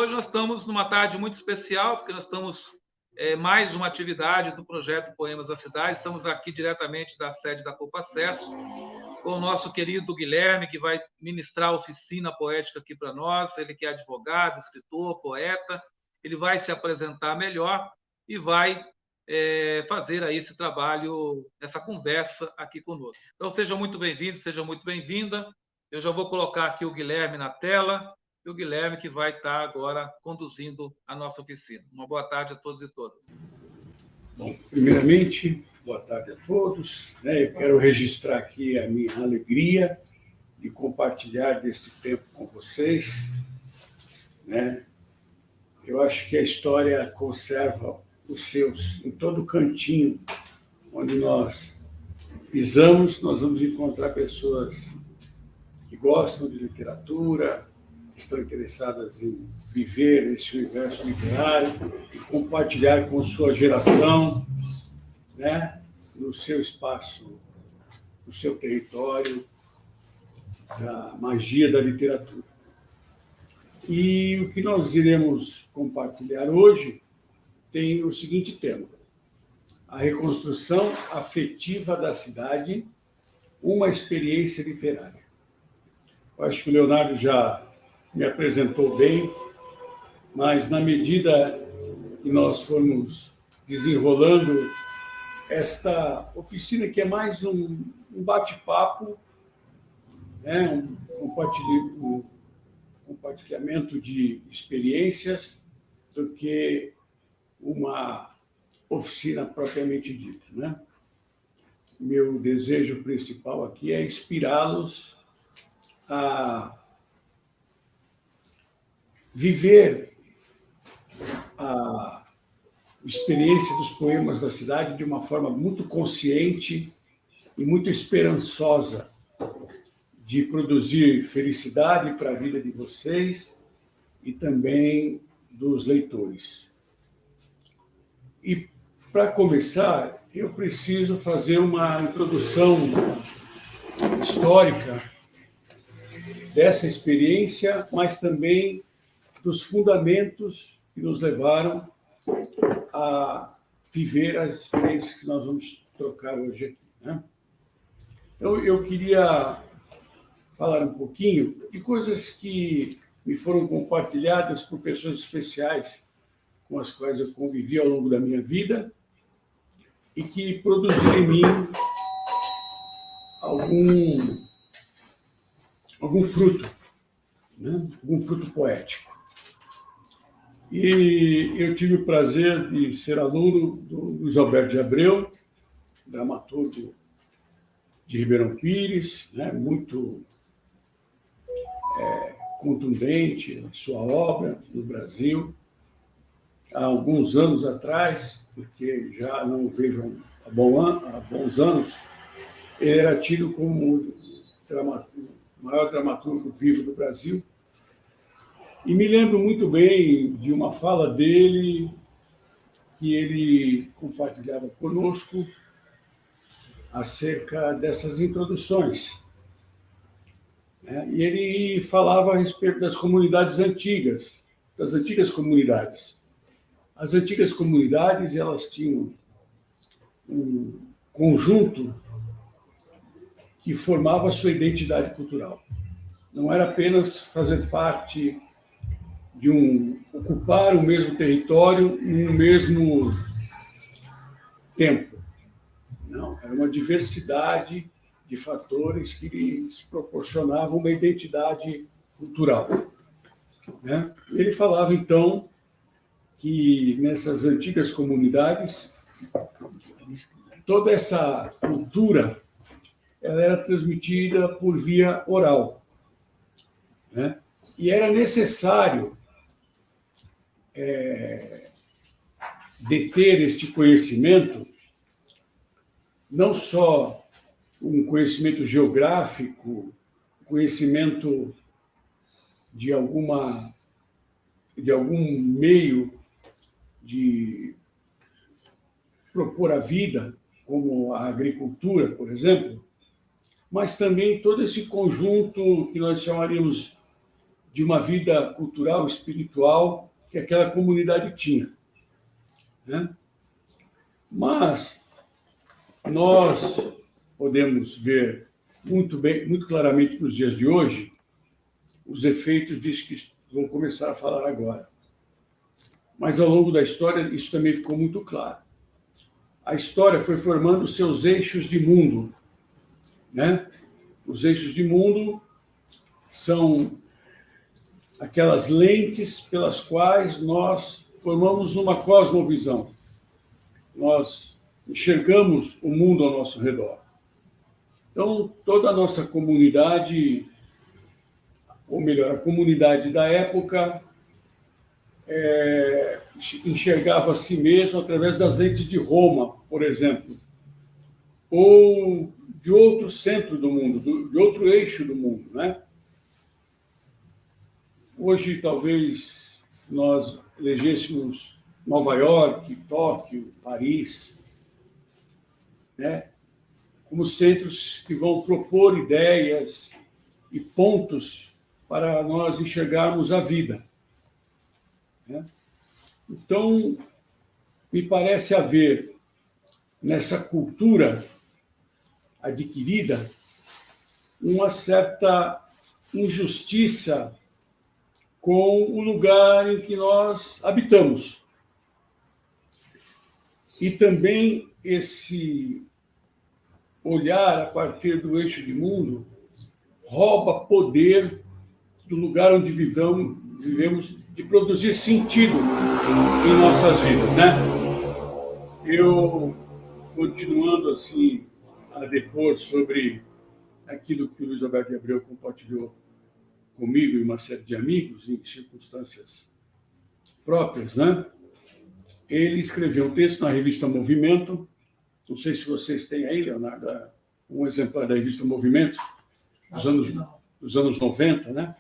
hoje nós estamos numa tarde muito especial, porque nós estamos mais uma atividade do projeto Poemas da Cidade. Estamos aqui diretamente da sede da Copa Acesso, com o nosso querido Guilherme, que vai ministrar a oficina poética aqui para nós. Ele que é advogado, escritor, poeta, ele vai se apresentar melhor e vai fazer aí esse trabalho, essa conversa aqui conosco. Então, seja muito bem-vindo, seja muito bem-vinda. Eu já vou colocar aqui o Guilherme na tela, e o Guilherme que vai estar agora conduzindo a nossa oficina. Uma boa tarde a todos e todas. Bom, primeiramente, boa tarde a todos. Eu quero registrar aqui a minha alegria de compartilhar deste tempo com vocês. Eu acho que a história conserva os seus em todo cantinho onde nós pisamos. Nós vamos encontrar pessoas que gostam de literatura, que estão interessadas em viver esse universo literário e compartilhar com sua geração, no seu espaço, no seu território, a magia da literatura. E o que nós iremos compartilhar hoje tem o seguinte tema: a reconstrução afetiva da cidade, uma experiência literária. Eu acho que o Leonardo já me apresentou bem, mas na medida que nós formos desenrolando esta oficina, que é mais um bate-papo, um compartilhamento de experiências, do que uma oficina propriamente dita. Meu desejo principal aqui é inspirá-los a viver a experiência dos poemas da cidade de uma forma muito consciente e muito esperançosa, de produzir felicidade para a vida de vocês e também dos leitores. E, para começar, eu preciso fazer uma introdução histórica dessa experiência, mas também dos fundamentos que nos levaram a viver as experiências que nós vamos trocar hoje aqui. Então, eu queria falar um pouquinho de coisas que me foram compartilhadas por pessoas especiais com as quais eu convivi ao longo da minha vida e que produziram em mim algum fruto, algum fruto poético. E eu tive o prazer de ser aluno do Luiz Alberto de Abreu, dramaturgo de Ribeirão Pires, muito contundente na sua obra no Brasil. Há alguns anos atrás, porque já não o vejo há bons anos, ele era tido como o maior dramaturgo vivo do Brasil. E me lembro muito bem de uma fala dele que ele compartilhava conosco acerca dessas introduções. E ele falava a respeito das comunidades antigas, das antigas comunidades. As antigas comunidades, elas tinham um conjunto que formava a sua identidade cultural. Não era apenas fazer parte de ocupar o mesmo território no mesmo tempo. Não, era uma diversidade de fatores que lhes proporcionavam uma identidade cultural. Ele falava, então, que nessas antigas comunidades, toda essa cultura ela era transmitida por via oral. E era necessário deter este conhecimento, não só um conhecimento geográfico, conhecimento de algum meio de propor a vida, como a agricultura, por exemplo, mas também todo esse conjunto que nós chamaríamos de uma vida cultural, espiritual que aquela comunidade tinha, né? Mas nós podemos ver muito bem, muito claramente nos dias de hoje, os efeitos disso que vou começar a falar agora. Mas ao longo da história isso também ficou muito claro. A história foi formando seus eixos de mundo, né? Os eixos de mundo são aquelas lentes pelas quais nós formamos uma cosmovisão. Nós enxergamos o mundo ao nosso redor. Então, toda a nossa comunidade, ou melhor, a comunidade da época, enxergava a si mesma através das lentes de Roma, por exemplo, ou de outro centro do mundo, de outro eixo do mundo, né? Hoje, talvez, nós elegêssemos Nova York, Tóquio, Paris, né, como centros que vão propor ideias e pontos para nós enxergarmos a vida, né? Então, me parece haver nessa cultura adquirida uma certa injustiça com o lugar em que nós habitamos. E também esse olhar a partir do eixo de mundo rouba poder do lugar onde vivemos de produzir sentido em nossas vidas, né? Eu, continuando assim a depor sobre aquilo que o Luiz Alberto de Abreu compartilhou comigo e uma série de amigos em circunstâncias próprias, né? Ele escreveu um texto na revista Movimento. Não sei se vocês têm aí, Leonardo, um exemplar da revista Movimento dos anos 90, né?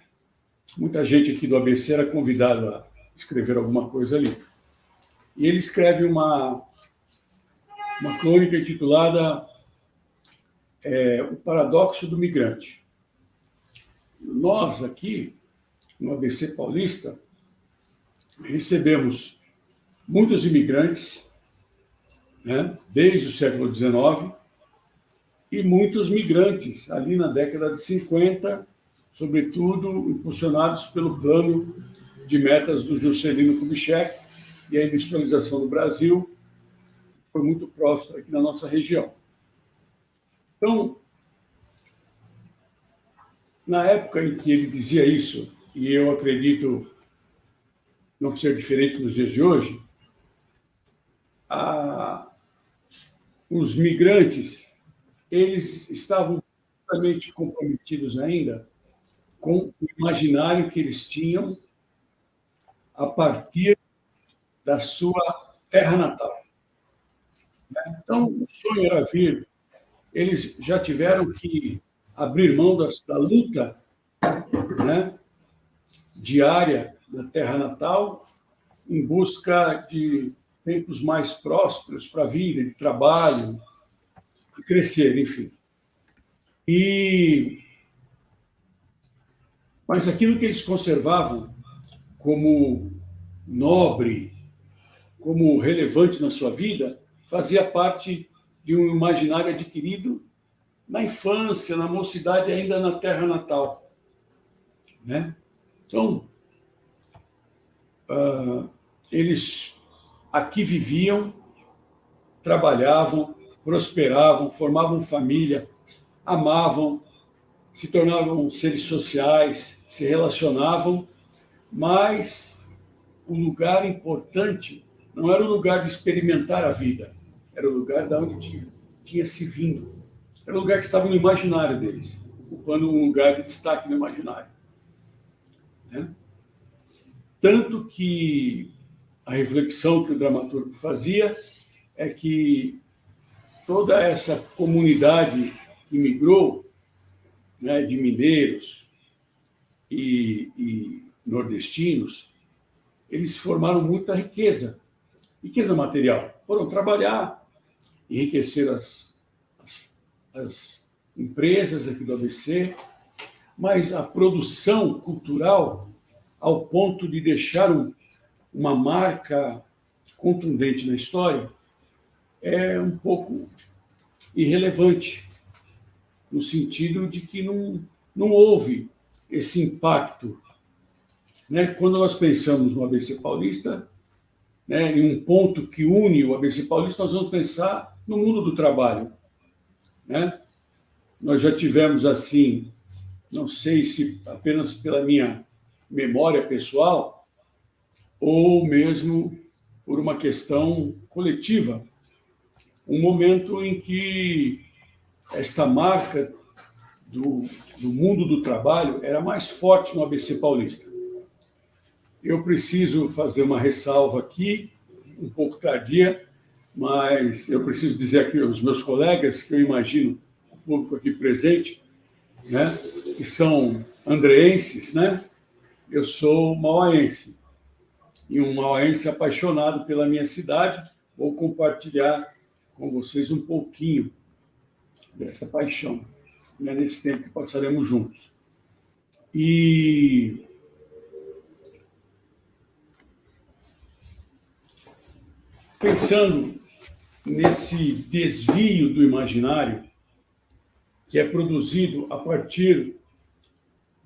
Muita gente aqui do ABC era convidada a escrever alguma coisa ali. E ele escreve uma crônica intitulada O Paradoxo do Migrante. Nós aqui, no ABC Paulista, recebemos muitos imigrantes, né, desde o século XIX, e muitos migrantes ali na década de 50, sobretudo impulsionados pelo plano de metas do Juscelino Kubitschek e a industrialização do Brasil, que foi muito próximo aqui na nossa região. Então, na época em que ele dizia isso, e eu acredito não ser diferente nos dias de hoje, os migrantes, eles estavam totalmente comprometidos ainda com o imaginário que eles tinham a partir da sua terra natal. Então, o sonho era vir, eles já tiveram que abrir mão da luta, né, diária na terra natal, em busca de tempos mais prósperos para a vida, de trabalho, de crescer, enfim. Mas aquilo que eles conservavam como nobre, como relevante na sua vida, fazia parte de um imaginário adquirido na infância, na mocidade, ainda na terra natal, né? Então, eles aqui viviam, trabalhavam, prosperavam, formavam família, amavam, se tornavam seres sociais, se relacionavam, mas o lugar importante não era o lugar de experimentar a vida, era o lugar de onde tinha se vindo. Era o lugar que estava no imaginário deles, ocupando um lugar de destaque no imaginário, né? Tanto que a reflexão que o dramaturgo fazia é que toda essa comunidade que migrou, né, de mineiros e nordestinos, eles formaram muita riqueza material. Foram trabalhar, enriquecer as empresas aqui do ABC, mas a produção cultural, ao ponto de deixar uma marca contundente na história, é um pouco irrelevante, no sentido de que não houve esse impacto. Né? Quando nós pensamos no ABC Paulista, né, em um ponto que une o ABC Paulista, nós vamos pensar no mundo do trabalho. Né? Nós já tivemos, assim, não sei se apenas pela minha memória pessoal, ou mesmo por uma questão coletiva, um momento em que esta marca do mundo do trabalho era mais forte no ABC Paulista. Eu preciso fazer uma ressalva aqui, um pouco tardia, mas eu preciso dizer aqui aos meus colegas, que eu imagino o público aqui presente, né, que são andreenses, né? Eu sou mauaense, e um mauaense apaixonado pela minha cidade. Vou compartilhar com vocês um pouquinho dessa paixão, né, nesse tempo que passaremos juntos. E pensando nesse desvio do imaginário que é produzido a partir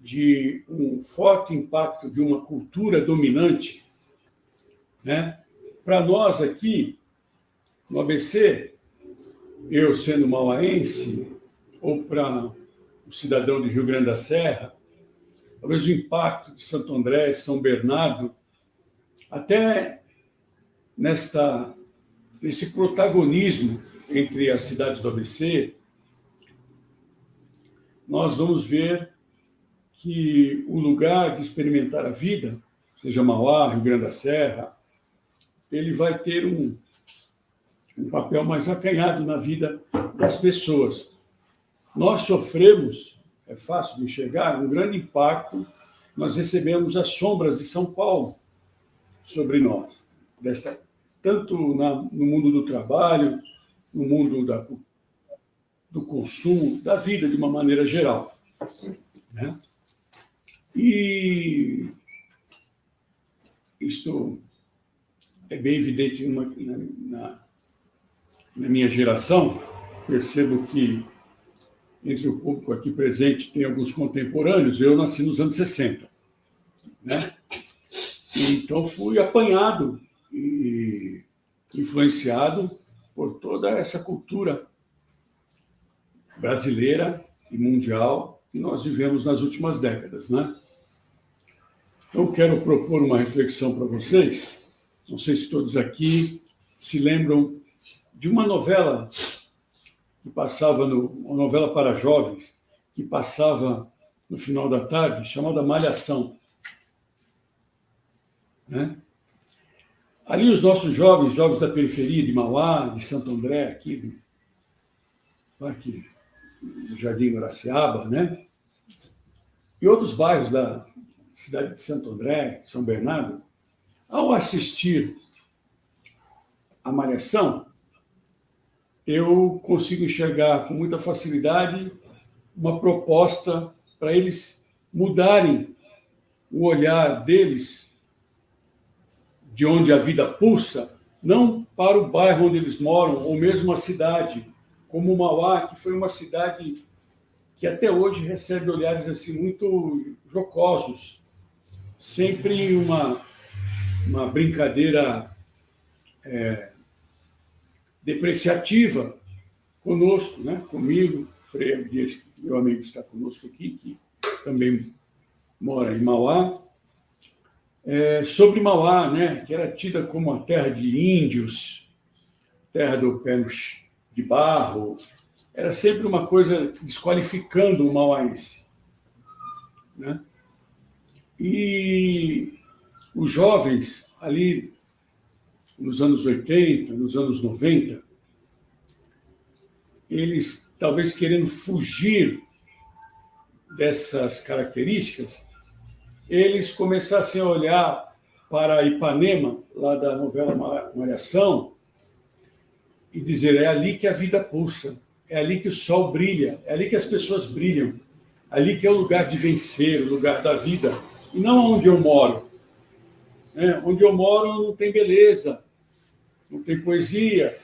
de um forte impacto de uma cultura dominante, né? Para nós aqui, no ABC, eu sendo mauaense, ou para o cidadão de Rio Grande da Serra, talvez o impacto de Santo André, São Bernardo, até nesse protagonismo entre as cidades do ABC, nós vamos ver que o lugar de experimentar a vida, seja Mauá, Rio Grande da Serra, ele vai ter um papel mais acanhado na vida das pessoas. Nós sofremos, é fácil de enxergar, um grande impacto. Nós recebemos as sombras de São Paulo sobre nós, tanto no mundo do trabalho, no mundo do consumo, da vida de uma maneira geral. Né? E isto é bem evidente na minha geração. Percebo que entre o público aqui presente tem alguns contemporâneos. Eu nasci nos anos 60. Né? Então fui apanhado e influenciado por toda essa cultura brasileira e mundial que nós vivemos nas últimas décadas, né? Então, quero propor uma reflexão para vocês. Não sei se todos aqui se lembram de uma novela que passava, uma novela para jovens, que passava no final da tarde, chamada Malhação. Né? Ali os nossos jovens da periferia de Mauá, de Santo André, aqui no Jardim Guaraciaba, né? E outros bairros da cidade de Santo André, São Bernardo, ao assistir a Malhação, eu consigo enxergar com muita facilidade uma proposta para eles mudarem o olhar deles, de onde a vida pulsa, não para o bairro onde eles moram, ou mesmo a cidade, como Mauá, que foi uma cidade que até hoje recebe olhares assim muito jocosos, sempre uma brincadeira depreciativa conosco, né? Comigo, Freire Dias, meu amigo está conosco aqui, que também mora em Mauá, sobre Mauá, né? Que era tida como a terra de índios, terra do pé de barro. Era sempre uma coisa desqualificando o mauaense. Né? E os jovens, ali nos anos 80, nos anos 90, eles, talvez querendo fugir dessas características, eles começassem a olhar para Ipanema, lá da novela Malhação, e dizer: é ali que a vida pulsa, é ali que o sol brilha, é ali que as pessoas brilham. ali que é o lugar de vencer, o lugar da vida, e não onde eu moro. Onde eu moro não tem beleza, não tem poesia,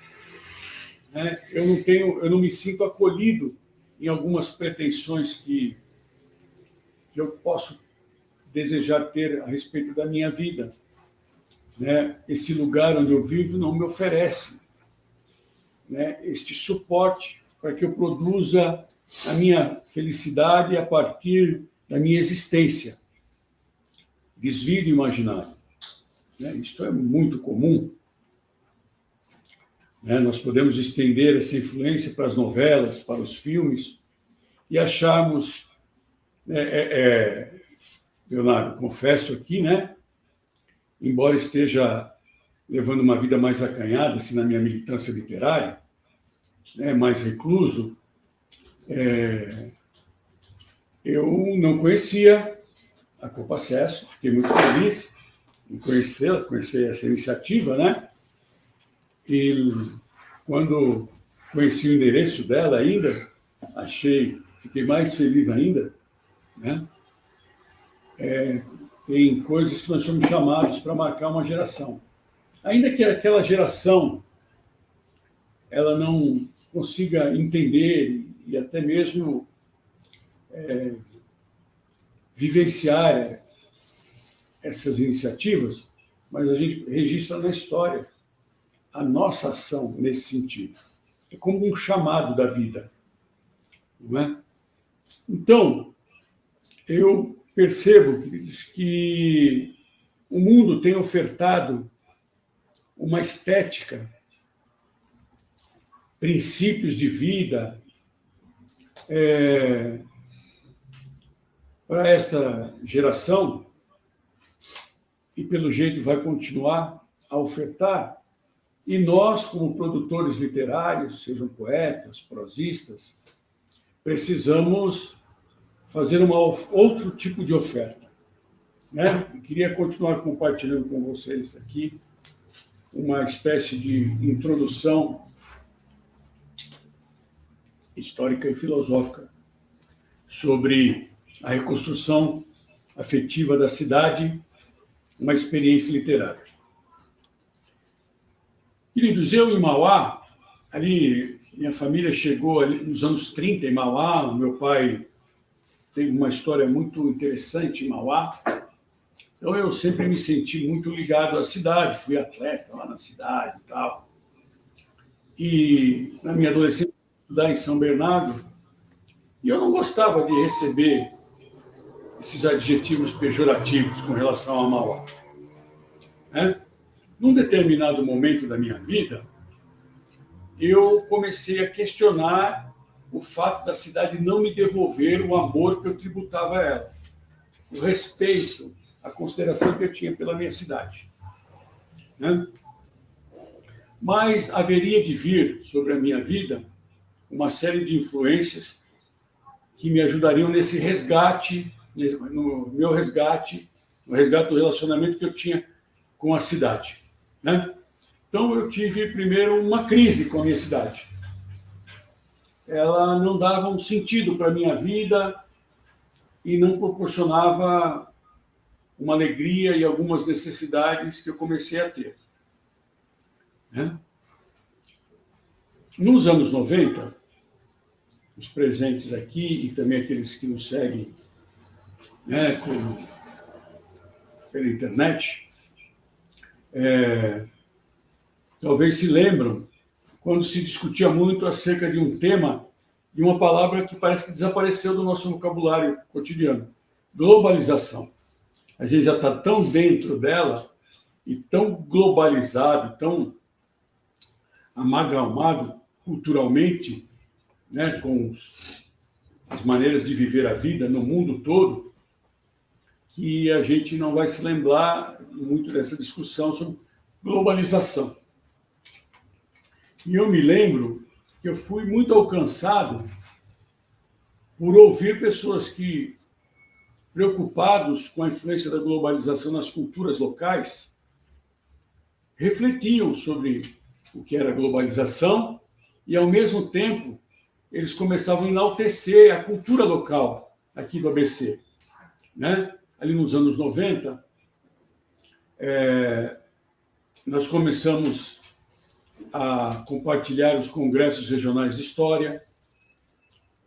eu não me sinto acolhido em algumas pretensões que eu posso desejar ter a respeito da minha vida. Esse lugar onde eu vivo não me oferece este suporte para que eu produza a minha felicidade a partir da minha existência. Desvio do imaginário. Isto é muito comum. Nós podemos estender essa influência para as novelas, para os filmes, e acharmos... Leonardo, confesso aqui, embora esteja levando uma vida mais acanhada, assim, na minha militância literária, mais recluso, eu não conhecia a Copacesso, fiquei muito feliz em conhecê-la, conhecer essa iniciativa, E quando conheci o endereço dela ainda, fiquei mais feliz ainda, Tem coisas que nós somos chamados para marcar uma geração. Ainda que aquela geração ela não consiga entender e até mesmo vivenciar essas iniciativas, mas a gente registra na história a nossa ação nesse sentido. É como um chamado da vida, não é? Então, eu percebo que o mundo tem ofertado uma estética, princípios de vida para esta geração, e pelo jeito vai continuar a ofertar, e nós, como produtores literários, sejam poetas, prosistas, precisamos fazer outro tipo de oferta. Eu queria continuar compartilhando com vocês aqui uma espécie de introdução histórica e filosófica sobre a reconstrução afetiva da cidade, uma experiência literária. Queridos, eu em Mauá, ali, minha família chegou ali nos anos 30 em Mauá, meu pai teve uma história muito interessante em Mauá, então eu sempre me senti muito ligado à cidade, fui atleta lá na cidade e tal. E na minha adolescência, estudar em São Bernardo, e eu não gostava de receber esses adjetivos pejorativos com relação a Mauá. Num determinado momento da minha vida, eu comecei a questionar o fato da cidade não me devolver o amor que eu tributava a ela, o respeito, a consideração que eu tinha pela minha cidade. Mas haveria de vir sobre a minha vida uma série de influências que me ajudariam nesse resgate, no meu resgate, no resgate do relacionamento que eu tinha com a cidade. Então, eu tive primeiro uma crise com a minha cidade. Ela não dava um sentido para a minha vida e não proporcionava uma alegria e algumas necessidades que eu comecei a ter. Nos anos 90, os presentes aqui e também aqueles que nos seguem pela internet, talvez se lembram quando se discutia muito acerca de um tema, de uma palavra que parece que desapareceu do nosso vocabulário cotidiano: globalização. A gente já está tão dentro dela e tão globalizado, tão amalgamado culturalmente, com as maneiras de viver a vida no mundo todo, que a gente não vai se lembrar muito dessa discussão sobre globalização. E eu me lembro que eu fui muito alcançado por ouvir pessoas que, preocupados com a influência da globalização nas culturas locais, refletiam sobre o que era a globalização e, ao mesmo tempo, eles começavam a enaltecer a cultura local, aqui do ABC, né? Ali nos anos 90, nós começamos a compartilhar os congressos regionais de história,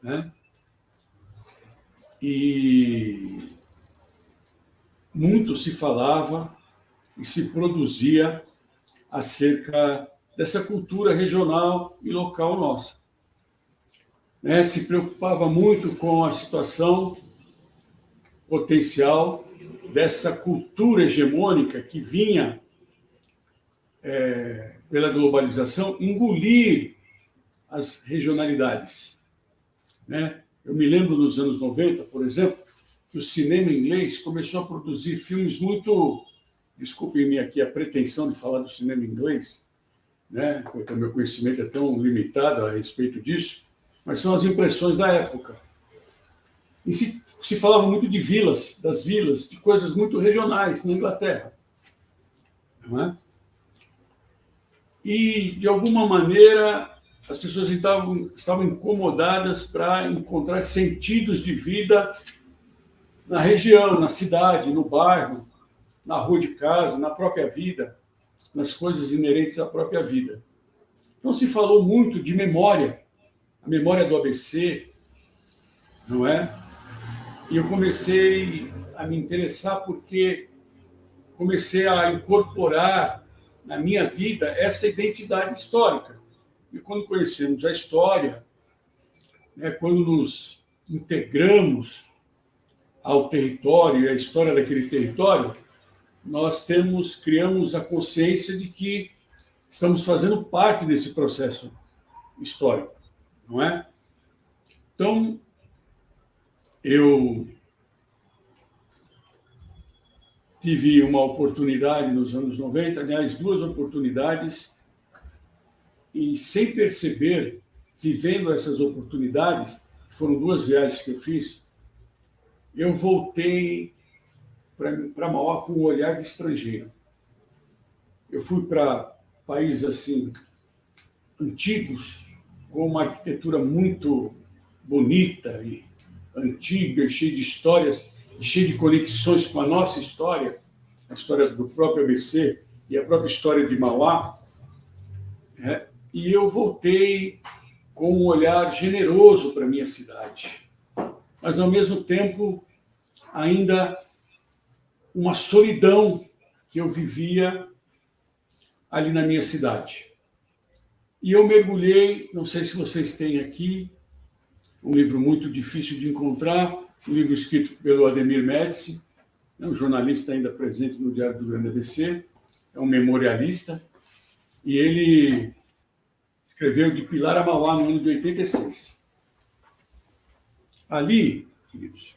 né? E muito se falava e se produzia acerca dessa cultura regional e local nossa, né? Se preocupava muito com a situação potencial dessa cultura hegemônica que vinha pela globalização engolir as regionalidades, né? Eu me lembro nos anos 90, por exemplo, que o cinema inglês começou a produzir filmes muito... Desculpem-me aqui a pretensão de falar do cinema inglês, né? Porque o meu conhecimento é tão limitado a respeito disso, mas são as impressões da época. E se falava muito de vilas, das vilas, de coisas muito regionais na Inglaterra, não é? E, de alguma maneira, as pessoas estavam incomodadas para encontrar sentidos de vida na região, na cidade, no bairro, na rua de casa, na própria vida, nas coisas inerentes à própria vida. Então, se falou muito de memória, a memória do ABC, não é? E eu comecei a me interessar porque comecei a incorporar na minha vida essa identidade histórica. E quando conhecemos a história, né, quando nos integramos ao território e à história daquele território, nós criamos a consciência de que estamos fazendo parte desse processo histórico, não é? Então, eu tive uma oportunidade nos anos 90, aliás, 2 oportunidades, e sem perceber, vivendo essas oportunidades, foram 2 viagens que eu fiz, eu voltei para Mauá com um olhar de estrangeiro. Eu fui para países assim antigos, com uma arquitetura muito bonita e antiga, cheia de histórias, cheia de conexões com a nossa história, a história do próprio ABC e a própria história de Mauá. E eu voltei com um olhar generoso para a minha cidade, mas, ao mesmo tempo, ainda uma solidão que eu vivia ali na minha cidade. E eu mergulhei, não sei se vocês têm aqui, um livro muito difícil de encontrar, um livro escrito pelo Ademir Médici, um jornalista ainda presente no Diário do Grande ABC, é um memorialista, e ele escreveu De Pilar a Mauá no ano de 86. Ali, queridos,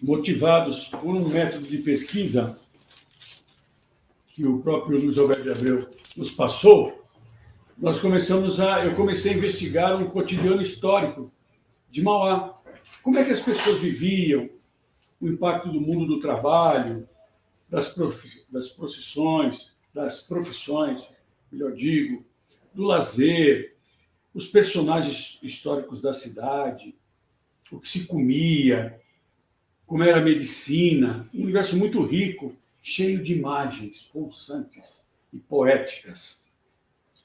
motivados por um método de pesquisa que o próprio Luiz Alberto de Abreu nos passou, eu comecei a investigar um cotidiano histórico de Mauá. Como é que as pessoas viviam, o impacto do mundo do trabalho, das profissões, melhor digo, do lazer, os personagens históricos da cidade, o que se comia, como era a medicina, um universo muito rico, cheio de imagens pulsantes e poéticas.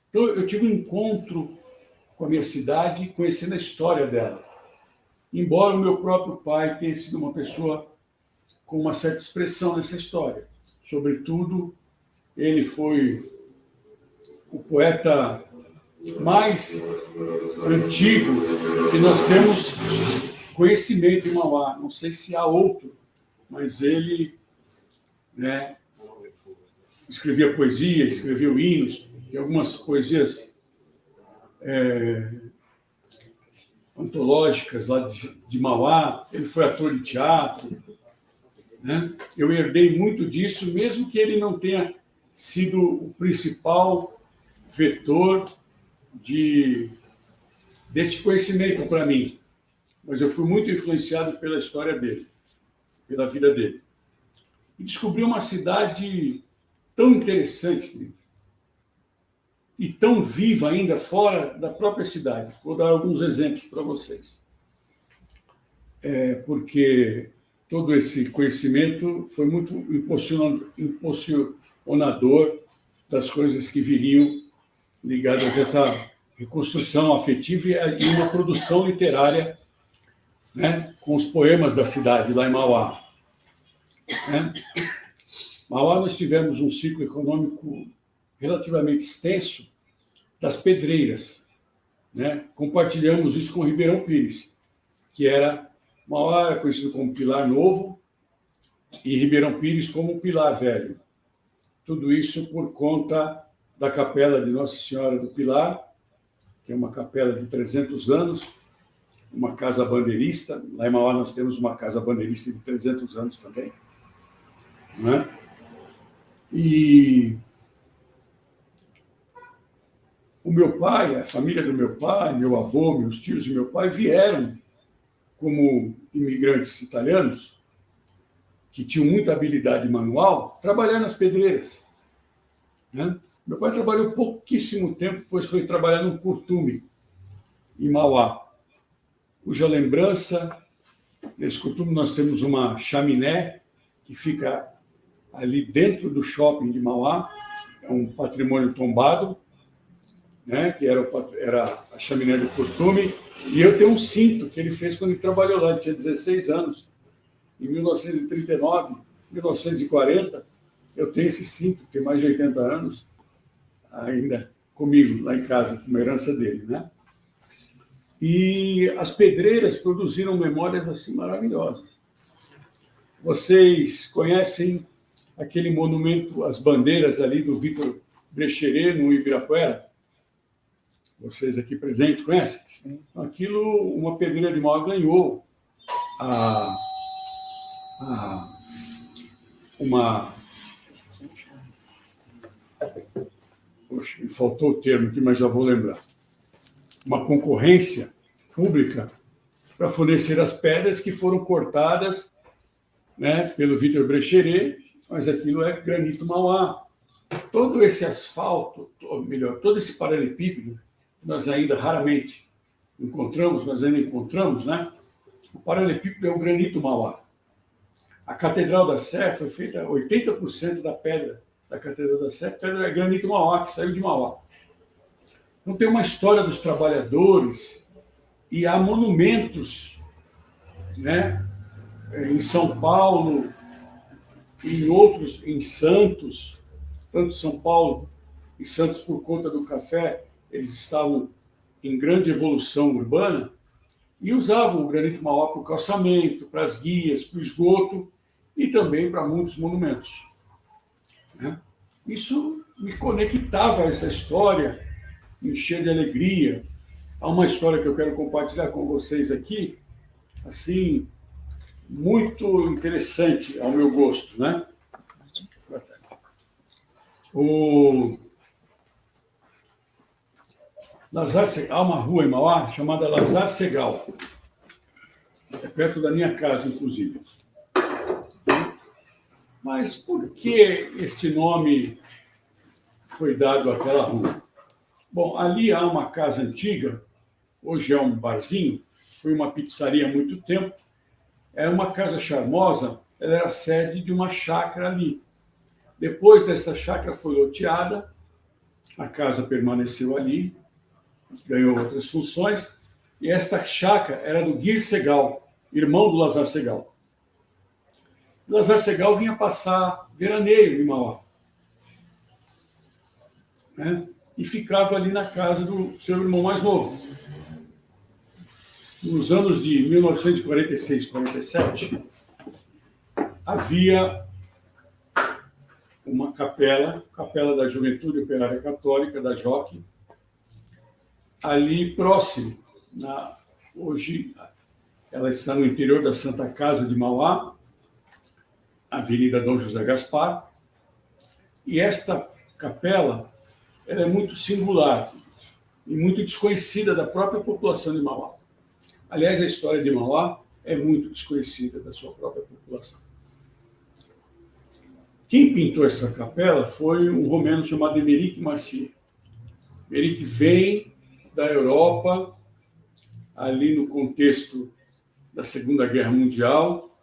Então, eu tive um encontro com a minha cidade, conhecendo a história dela. Embora o meu próprio pai tenha sido uma pessoa com uma certa expressão nessa história. Sobretudo, ele foi o poeta mais antigo que nós temos conhecimento em Mauá. Não sei se há outro, mas ele, né, escrevia poesia, escreveu hinos, e algumas poesias antológicas lá de Mauá. Ele foi ator de teatro, né? Eu herdei muito disso, mesmo que ele não tenha sido o principal vetor deste conhecimento para mim. Mas eu fui muito influenciado pela história dele, pela vida dele. E descobri uma cidade tão interessante, e tão viva ainda fora da própria cidade. Vou dar alguns exemplos para vocês. Porque todo esse conhecimento foi muito impulsionador das coisas que viriam ligadas a essa reconstrução afetiva e uma produção literária, né, com os poemas da cidade, lá em Mauá. Né? Mauá nós tivemos um ciclo econômico relativamente extenso das pedreiras. Né? Compartilhamos isso com Ribeirão Pires, que Mauá era conhecido como Pilar Novo e Ribeirão Pires como Pilar Velho. Tudo isso por conta da capela de Nossa Senhora do Pilar, que é uma capela de 300 anos, uma casa bandeirista. Lá em Mauá nós temos uma casa bandeirista de 300 anos também. Né? E o meu pai, a família do meu pai, meu avô, meus tios e meu pai vieram como imigrantes italianos, que tinham muita habilidade manual, trabalhar nas pedreiras. Né? Meu pai trabalhou pouquíssimo tempo, depois foi trabalhar num curtume, em Mauá, cuja lembrança, nesse curtume nós temos uma chaminé que fica ali dentro do shopping de Mauá, é um patrimônio tombado, né, que era a chaminé do curtume, e eu tenho um cinto que ele fez quando ele trabalhou lá, ele tinha 16 anos, em 1939, 1940, eu tenho esse cinto, que tem mais de 80 anos, ainda comigo, lá em casa, uma herança dele, né? E as pedreiras produziram memórias assim maravilhosas. Vocês conhecem aquele monumento às bandeiras ali do Vitor Brecheret, no Ibirapuera? Vocês aqui presentes conhecem? Sim. Aquilo, uma pedreira de Mauá ganhou Poxa, me faltou o termo aqui, mas já vou lembrar. Uma concorrência pública para fornecer as pedras que foram cortadas, né, pelo Vitor Brecheret, mas aquilo é granito Mauá. Todo esse asfalto, todo esse paralelepípedo, nós ainda raramente encontramos, né? O paralelepípedo é o granito Mauá. A Catedral da Sé foi feita, 80% da pedra da Catedral da Sé, pedra é granito Mauá, que saiu de Mauá. Então tem uma história dos trabalhadores e há monumentos, né, em São Paulo e em outros, em Santos, tanto São Paulo e Santos, por conta do café, eles estavam em grande evolução urbana e usavam o granito Mauá para o calçamento, para as guias, para o esgoto e também para muitos monumentos. Né? Isso me conectava a essa história, me enchia de alegria. Há uma história que eu quero compartilhar com vocês aqui, assim, muito interessante ao meu gosto, né? Há uma rua em Mauá chamada Lazar Segal. É perto da minha casa, inclusive. Mas por que este nome foi dado àquela rua? Bom, ali há uma casa antiga, hoje é um barzinho, foi uma pizzaria há muito tempo, é uma casa charmosa, ela era sede de uma chácara ali. Depois dessa chácara foi loteada, a casa permaneceu ali, ganhou outras funções, e esta chácara era do Guir Segal, irmão do Lazar Segal. O Lazar Segal vinha passar veraneio em Mauá, né? E ficava ali na casa do seu irmão mais novo. Nos anos de 1946 e 47, havia uma capela da Juventude Operária Católica, da JOC, ali próximo. Hoje ela está no interior da Santa Casa de Mauá, Avenida Dom José Gaspar, e esta capela ela é muito singular e muito desconhecida da própria população de Mauá. Aliás, a história de Mauá é muito desconhecida da sua própria população. Quem pintou essa capela foi um romeno chamado Emeric Marcier. Ele que vem da Europa, ali no contexto da Segunda Guerra Mundial,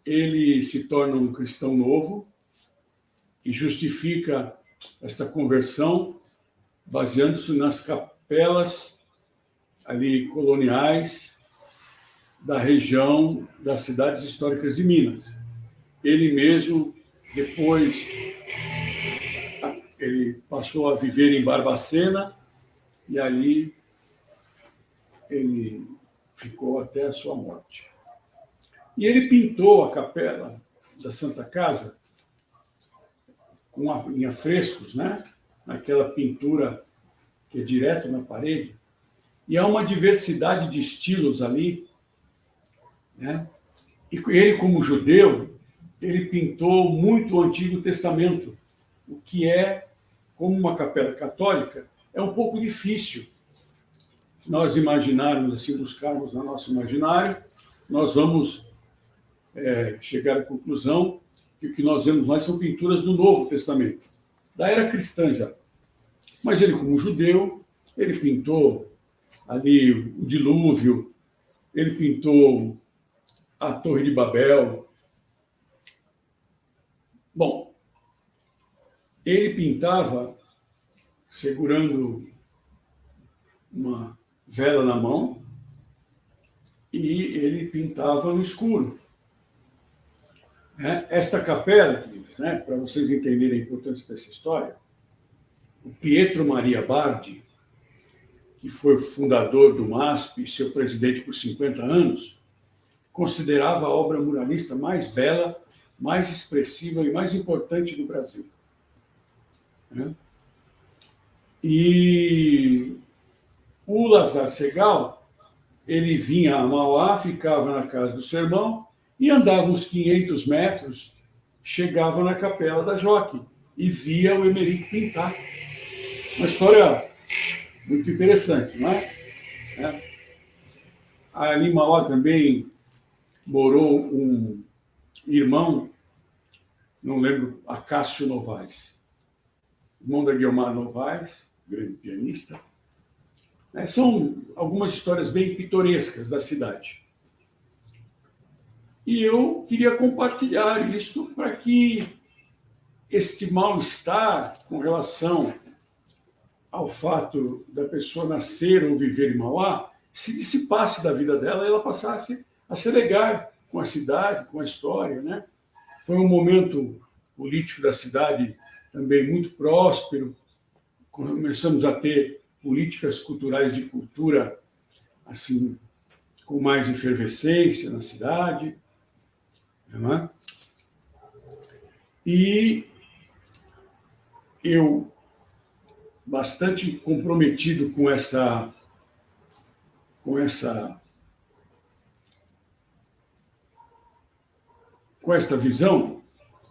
ele se torna um cristão novo e justifica esta conversão baseando-se nas capelas ali coloniais da região das cidades históricas de Minas. Ele mesmo, depois, ele passou a viver em Barbacena e ali ele ficou até a sua morte. E ele pintou a capela da Santa Casa em afrescos, né? Naquela pintura que é direto na parede. E há uma diversidade de estilos ali, né? E ele, como judeu, ele pintou muito o Antigo Testamento, o que é, como uma capela católica, é um pouco difícil nós imaginarmos, assim, buscarmos no nosso imaginário, nós vamos chegar à conclusão que o que nós vemos lá são pinturas do Novo Testamento, da era cristã já. Mas ele, como judeu, ele pintou ali o dilúvio, ele pintou a Torre de Babel. Bom, ele pintava segurando uma vela na mão e ele pintava no escuro. Esta capela, né, para vocês entenderem a importância dessa história, o Pietro Maria Bardi, que foi o fundador do MASP e seu presidente por 50 anos, considerava a obra muralista mais bela, mais expressiva e mais importante do Brasil. E o Lazar Segal, ele vinha a Mauá, ficava na casa do seu irmão e andava uns 500 metros, chegava na Capela da Joque e via o Emeric pintar. Uma história muito interessante, não é? Ali em Mauá também morou um irmão, não lembro, Acácio Novaes, irmão da Guiomar Novaes, grande pianista. São algumas histórias bem pitorescas da cidade. E eu queria compartilhar isso para que este mal-estar com relação ao fato da pessoa nascer ou viver em Mauá se dissipasse da vida dela e ela passasse a se alegar com a cidade, com a história, né? Foi um momento político da cidade também muito próspero. Começamos a ter políticas culturais de cultura assim com mais efervescência na cidade, não é? E eu, bastante comprometido com esta visão,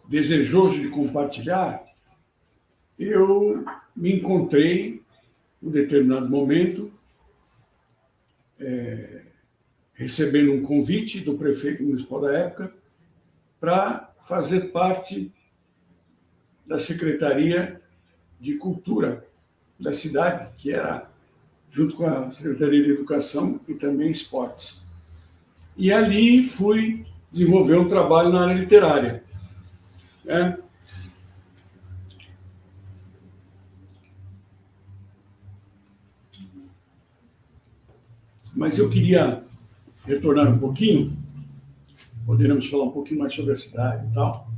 desejoso de compartilhar, eu me encontrei, em um determinado momento, recebendo um convite do prefeito municipal da época para fazer parte da Secretaria de Cultura da cidade, que era junto com a Secretaria de Educação e também Esportes. E ali fui desenvolver um trabalho na área literária. Mas eu queria retornar um pouquinho, poderemos falar um pouquinho mais sobre a cidade e tal,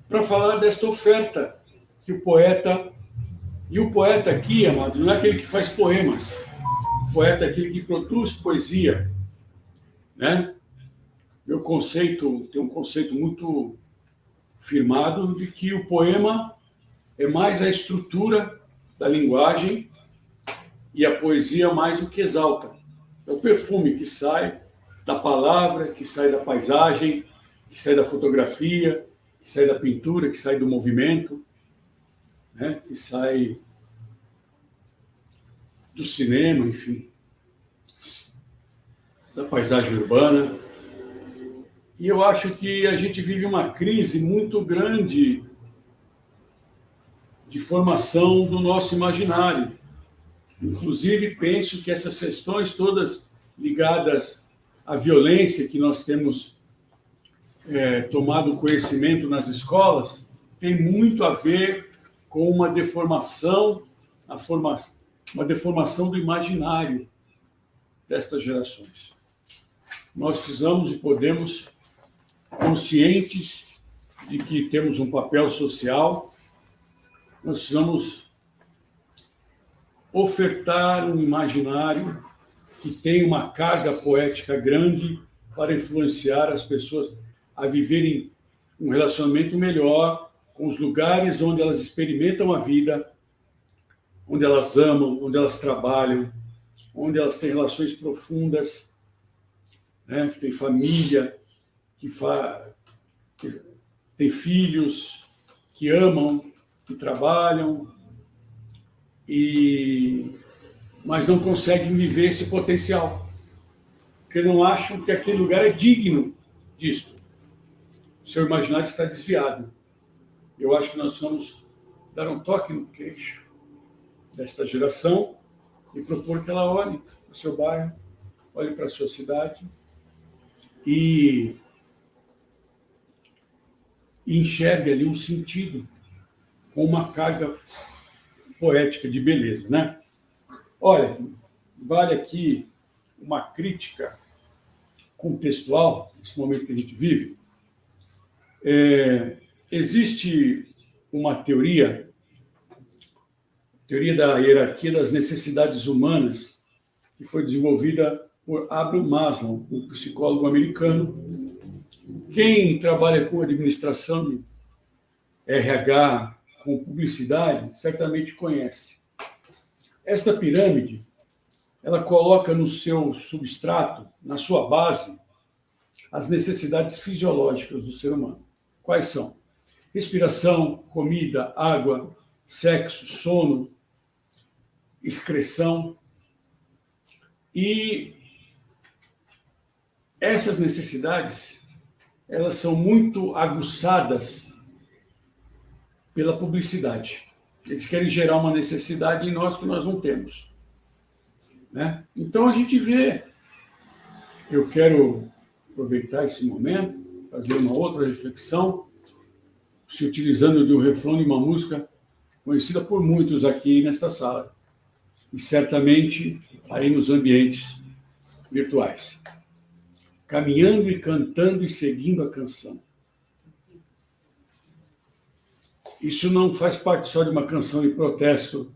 para falar desta oferta que o poeta... E o poeta aqui, amado, não é aquele que faz poemas. O poeta é aquele que produz poesia, né? Meu conceito, tem um conceito muito firmado de que o poema é mais a estrutura da linguagem e a poesia mais o que exalta. É o perfume que sai da palavra, que sai da paisagem, que sai da fotografia, que sai da pintura, que sai do movimento, né? Que sai do cinema, enfim, da paisagem urbana. E eu acho que a gente vive uma crise muito grande de formação do nosso imaginário. Inclusive, penso que essas questões todas ligadas à violência que nós temos tomado conhecimento nas escolas tem muito a ver com uma deformação, uma deformação do imaginário destas gerações. Nós precisamos e podemos, conscientes de que temos um papel social, nós precisamos ofertar um imaginário que tem uma carga poética grande para influenciar as pessoas a viverem um relacionamento melhor com os lugares onde elas experimentam a vida, onde elas amam, onde elas trabalham, onde elas têm relações profundas, né? Tem família, que tem filhos que amam, que trabalham, mas não conseguem viver esse potencial, porque não acham que aquele lugar é digno disso. O seu imaginário está desviado. Eu acho que nós vamos dar um toque no queixo desta geração e propor que ela olhe para o seu bairro, olhe para a sua cidade e enxergue ali um sentido com uma carga poética de beleza, né? Olha, vale aqui uma crítica contextual nesse momento que a gente vive. Existe uma teoria da hierarquia das necessidades humanas, que foi desenvolvida por Abraham Maslow, um psicólogo americano. Quem trabalha com administração de RH, com publicidade, certamente conhece. Esta pirâmide, ela coloca no seu substrato, na sua base, as necessidades fisiológicas do ser humano. Quais são? Respiração, comida, água, sexo, sono, excreção. E essas necessidades, elas são muito aguçadas pela publicidade. Eles querem gerar uma necessidade em nós que nós não temos, né? Então a gente vê. Eu quero aproveitar esse momento, fazer uma outra reflexão, se utilizando de um refrão de uma música conhecida por muitos aqui nesta sala, e certamente aí nos ambientes virtuais. Caminhando e cantando e seguindo a canção. Isso não faz parte só de uma canção de protesto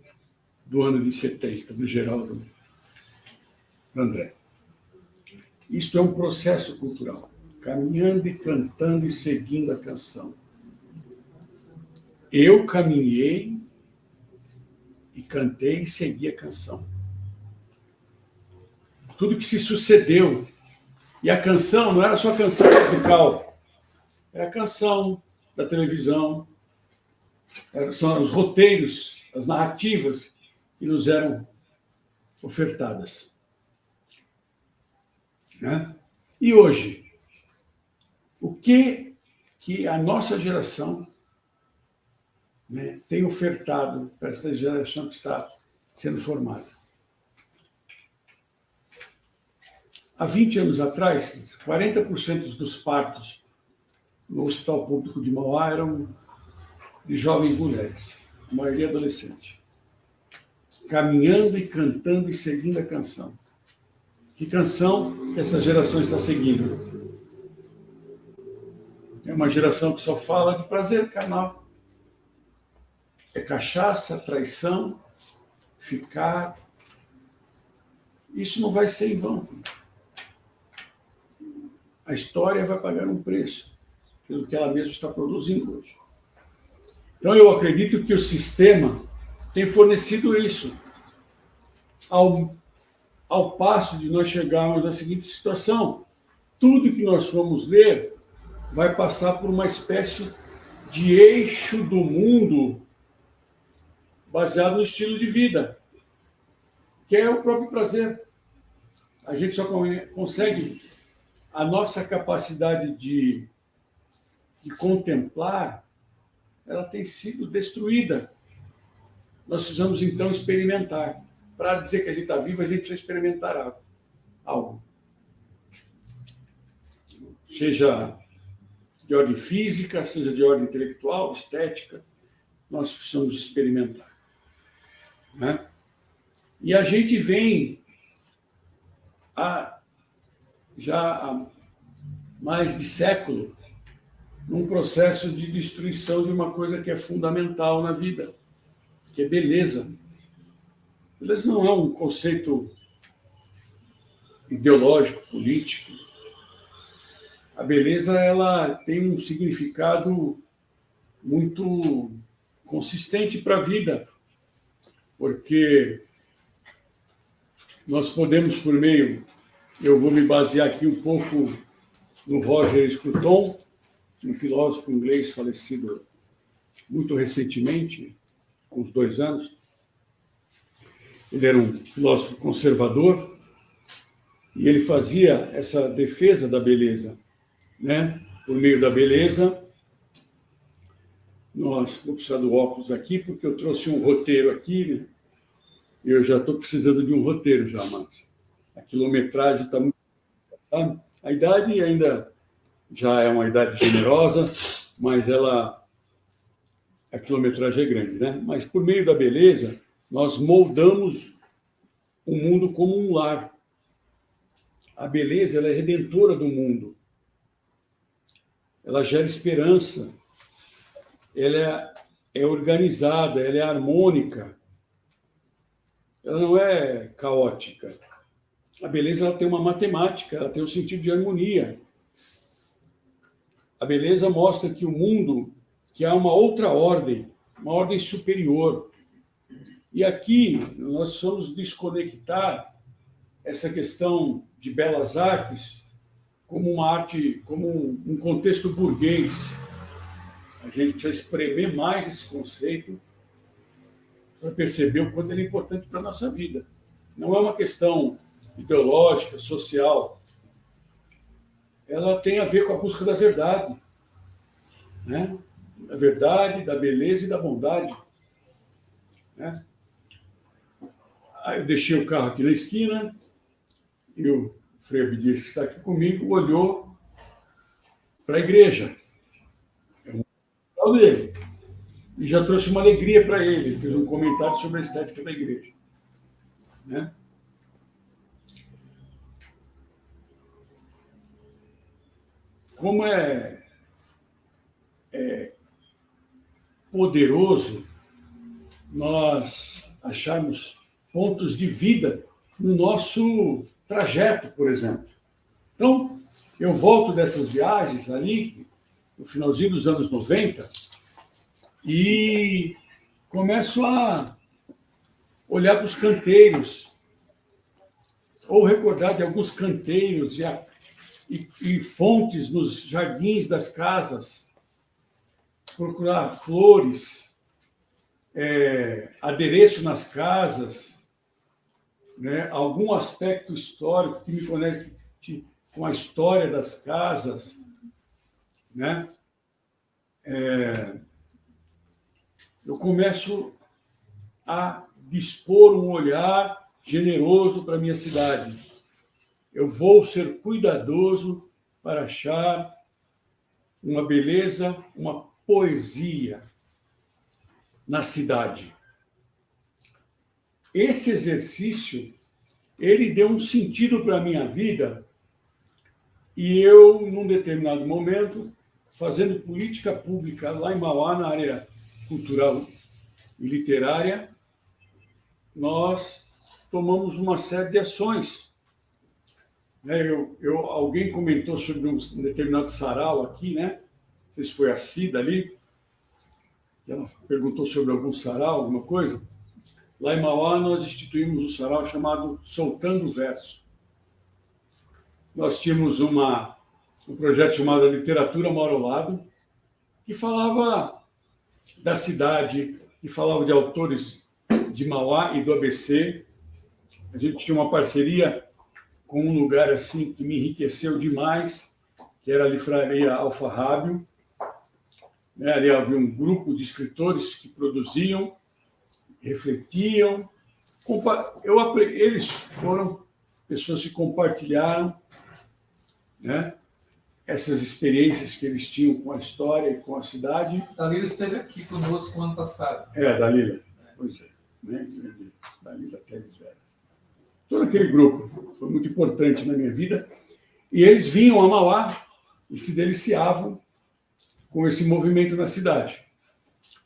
do ano de 70, do Geraldo André. Isto é um processo cultural. Caminhando e cantando e seguindo a canção. Eu caminhei e cantei e segui a canção. Tudo que se sucedeu. E a canção não era só canção musical, era a canção da televisão, são os roteiros, as narrativas que nos eram ofertadas, né? E hoje, o que a nossa geração, né, tem ofertado para esta geração que está sendo formada? Há 20 anos atrás, 40% dos partos no Hospital Público de Mauá eram de jovens mulheres, a maioria adolescente. Caminhando e cantando e seguindo a canção. Que canção que essa geração está seguindo? É uma geração que só fala de prazer carnal. É cachaça, traição, ficar. Isso não vai ser em vão. A história vai pagar um preço pelo que ela mesma está produzindo hoje. Então, eu acredito que o sistema tem fornecido isso, ao passo de nós chegarmos à seguinte situação: tudo que nós formos ler vai passar por uma espécie de eixo do mundo baseado no estilo de vida, que é o próprio prazer. A gente só consegue. A nossa capacidade de contemplar, ela tem sido destruída. Nós precisamos, então, experimentar. para dizer que a gente está vivo, a gente precisa experimentar algo. Seja de ordem física, seja de ordem intelectual, estética, nós precisamos experimentar. Né? E a gente vem já há mais de século num processo de destruição de uma coisa que é fundamental na vida, que é beleza. Beleza não é um conceito ideológico, político. A beleza ela tem um significado muito consistente para a vida, porque nós podemos, por meio, eu vou me basear aqui um pouco no Roger Scruton, um filósofo inglês falecido muito recentemente, há uns 2 anos. Ele era um filósofo conservador e ele fazia essa defesa da beleza, né? Por meio da beleza, vou precisar do óculos aqui, porque eu trouxe um roteiro aqui, né? Eu já estou precisando de um roteiro já, mas a quilometragem está muito... Sabe? A idade ainda já é uma idade generosa, mas a quilometragem é grande, né? Mas por meio da beleza, nós moldamos o mundo como um lar. A beleza ela é redentora do mundo. Ela gera esperança. Ela é organizada, ela é harmônica. Ela não é caótica. A beleza ela tem uma matemática, ela tem um sentido de harmonia. A beleza mostra que o mundo, que há uma outra ordem, uma ordem superior. E aqui nós vamos desconectar essa questão de belas artes como uma arte, como um contexto burguês. A gente precisa espremer mais esse conceito para perceber o quanto ele é importante para a nossa vida. Não é uma questão ideológica, social. Ela tem a ver com a busca da verdade, né? Da verdade, da beleza e da bondade. Né? Aí eu deixei o carro aqui na esquina e o Frei Abdias, que está aqui comigo, olhou para a igreja. É um local dele. E já trouxe uma alegria para ele. Ele fez um comentário sobre a estética da igreja. Né? Como é poderoso nós acharmos pontos de vida no nosso trajeto, por exemplo. Então, eu volto dessas viagens ali, no finalzinho dos anos 90, e começo a olhar para os canteiros, ou recordar de alguns canteiros e fontes nos jardins das casas, procurar flores, adereço nas casas, né? Algum aspecto histórico que me conecte com a história das casas, né? Eu começo a dispor um olhar generoso para a minha cidade. Eu vou ser cuidadoso para achar uma beleza, uma poesia na cidade. Esse exercício, ele deu um sentido para a minha vida e eu, num determinado momento, fazendo política pública lá em Mauá, na área cultural e literária, nós tomamos uma série de ações. Alguém comentou sobre um determinado sarau aqui, né? Não sei se foi a Cida ali, que ela perguntou sobre algum sarau, alguma coisa. Lá em Mauá, nós instituímos um sarau chamado Soltando Verso. Nós tínhamos um projeto chamado Literatura Mora ao Lado, que falava da cidade, que falava de autores de Mauá e do ABC. A gente tinha uma parceria com um lugar assim que me enriqueceu demais, que era a Livraria Alfarrábio. Ali havia um grupo de escritores que produziam, refletiam Eles foram pessoas que compartilharam, né, essas experiências que eles tinham com a história e com a cidade. Dalila esteve aqui conosco no ano passado. Dalila. Pois é. Né? Dalila Teles Vera. Todo aquele grupo foi muito importante na minha vida. E eles vinham a Mauá e se deliciavam com esse movimento na cidade.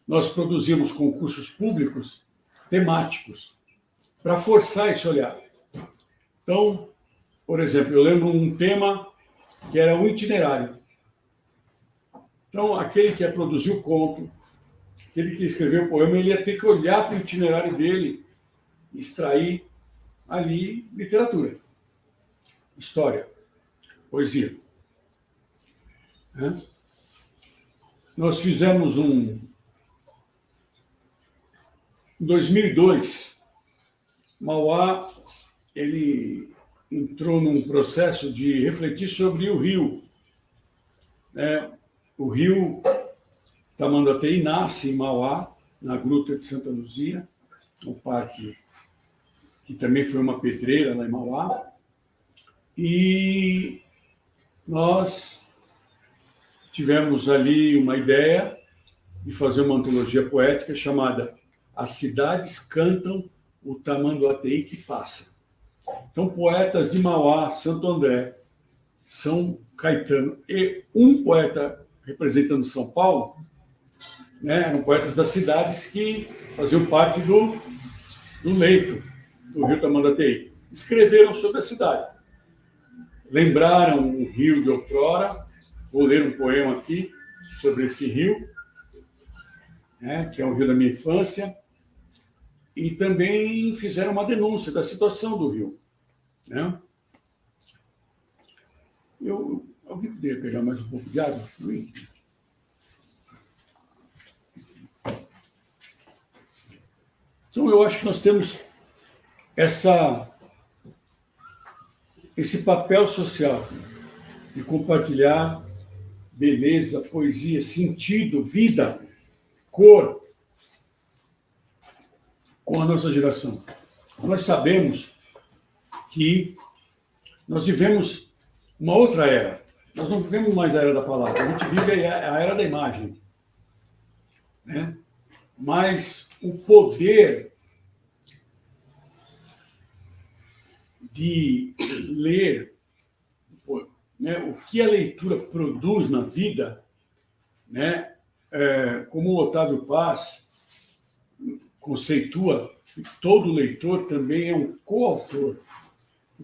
Nós produzimos concursos públicos temáticos para forçar esse olhar. Então, por exemplo, eu lembro um tema que era o itinerário. Então, aquele que ia produzir o conto, aquele que escreveu o poema, ele ia ter que olhar para o itinerário dele e extrair ali literatura, história, poesia. Nós fizemos em 2002, Mauá, ele entrou num processo de refletir sobre o rio. O rio Tamanduateí nasce em Mauá, na Gruta de Santa Luzia, um parque que também foi uma pedreira lá em Mauá. E nós tivemos ali uma ideia de fazer uma antologia poética chamada As Cidades Cantam o Tamanduateí que Passa. Então, poetas de Mauá, Santo André, São Caetano e um poeta representando São Paulo, né, eram poetas das cidades que faziam parte do leito do rio Tamanduateí. Escreveram sobre a cidade. Lembraram o rio de outrora. Vou ler um poema aqui sobre esse rio, né, que é o rio da minha infância. E também fizeram uma denúncia da situação do rio. Né? Alguém poderia pegar mais um pouco de água? Então, eu acho que nós temos esse papel social de compartilhar beleza, poesia, sentido, vida, cor com a nossa geração. Nós sabemos que nós vivemos uma outra era. Nós não vivemos mais a era da palavra, a gente vive a era da imagem. Né? Mas o poder de ler, né, o que a leitura produz na vida, né, como o Otávio Paz conceitua, que todo leitor também é um coautor.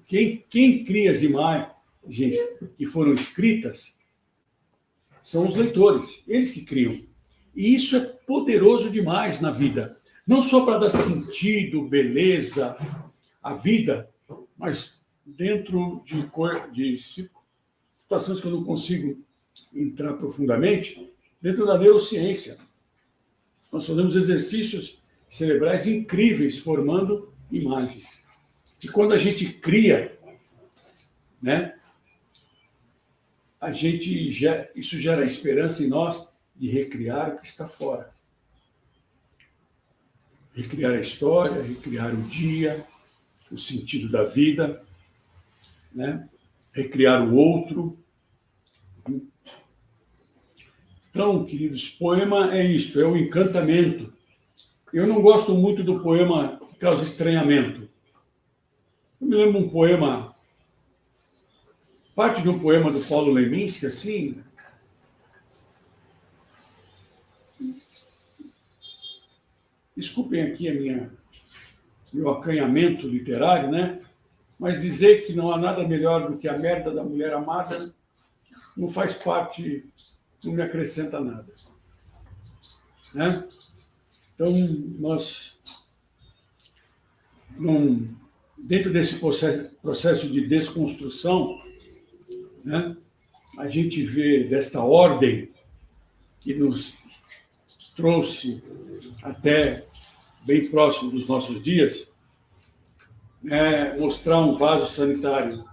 Quem cria as imagens que foram escritas são os leitores, eles que criam. E isso é poderoso demais na vida. Não só para dar sentido, beleza à vida, mas dentro de situações que eu não consigo entrar profundamente, dentro da neurociência. Nós fazemos exercícios cerebrais incríveis, formando imagens. E quando a gente cria, né, isso gera esperança em nós de recriar o que está fora. Recriar a história, recriar o dia, o sentido da vida, né? Recriar o outro. Então, queridos, poema é isto, é o encantamento. Eu não gosto muito do poema que causa estranhamento. Eu me lembro um poema, parte de um poema do Paulo Leminski, assim. Desculpem aqui meu acanhamento literário, né? Mas dizer que não há nada melhor do que a merda da mulher amada não faz parte, não me acrescenta nada. Né? Então, nós, dentro desse processo de desconstrução, né, a gente vê desta ordem que nos trouxe até bem próximo dos nossos dias, mostrar um vaso sanitário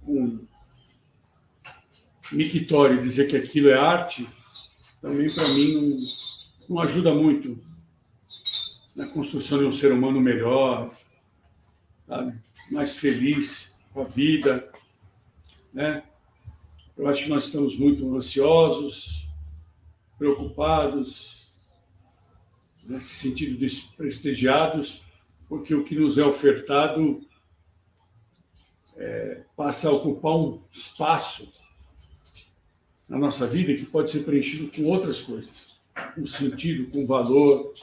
com mictório e dizer que aquilo é arte, também para mim não ajuda muito na construção de um ser humano melhor, sabe? Mais feliz com a vida, né? Eu acho que nós estamos muito ansiosos, preocupados, nesse sentido desprestigiados, porque o que nos é ofertado passa a ocupar um espaço na nossa vida que pode ser preenchido com outras coisas, com sentido, com valor,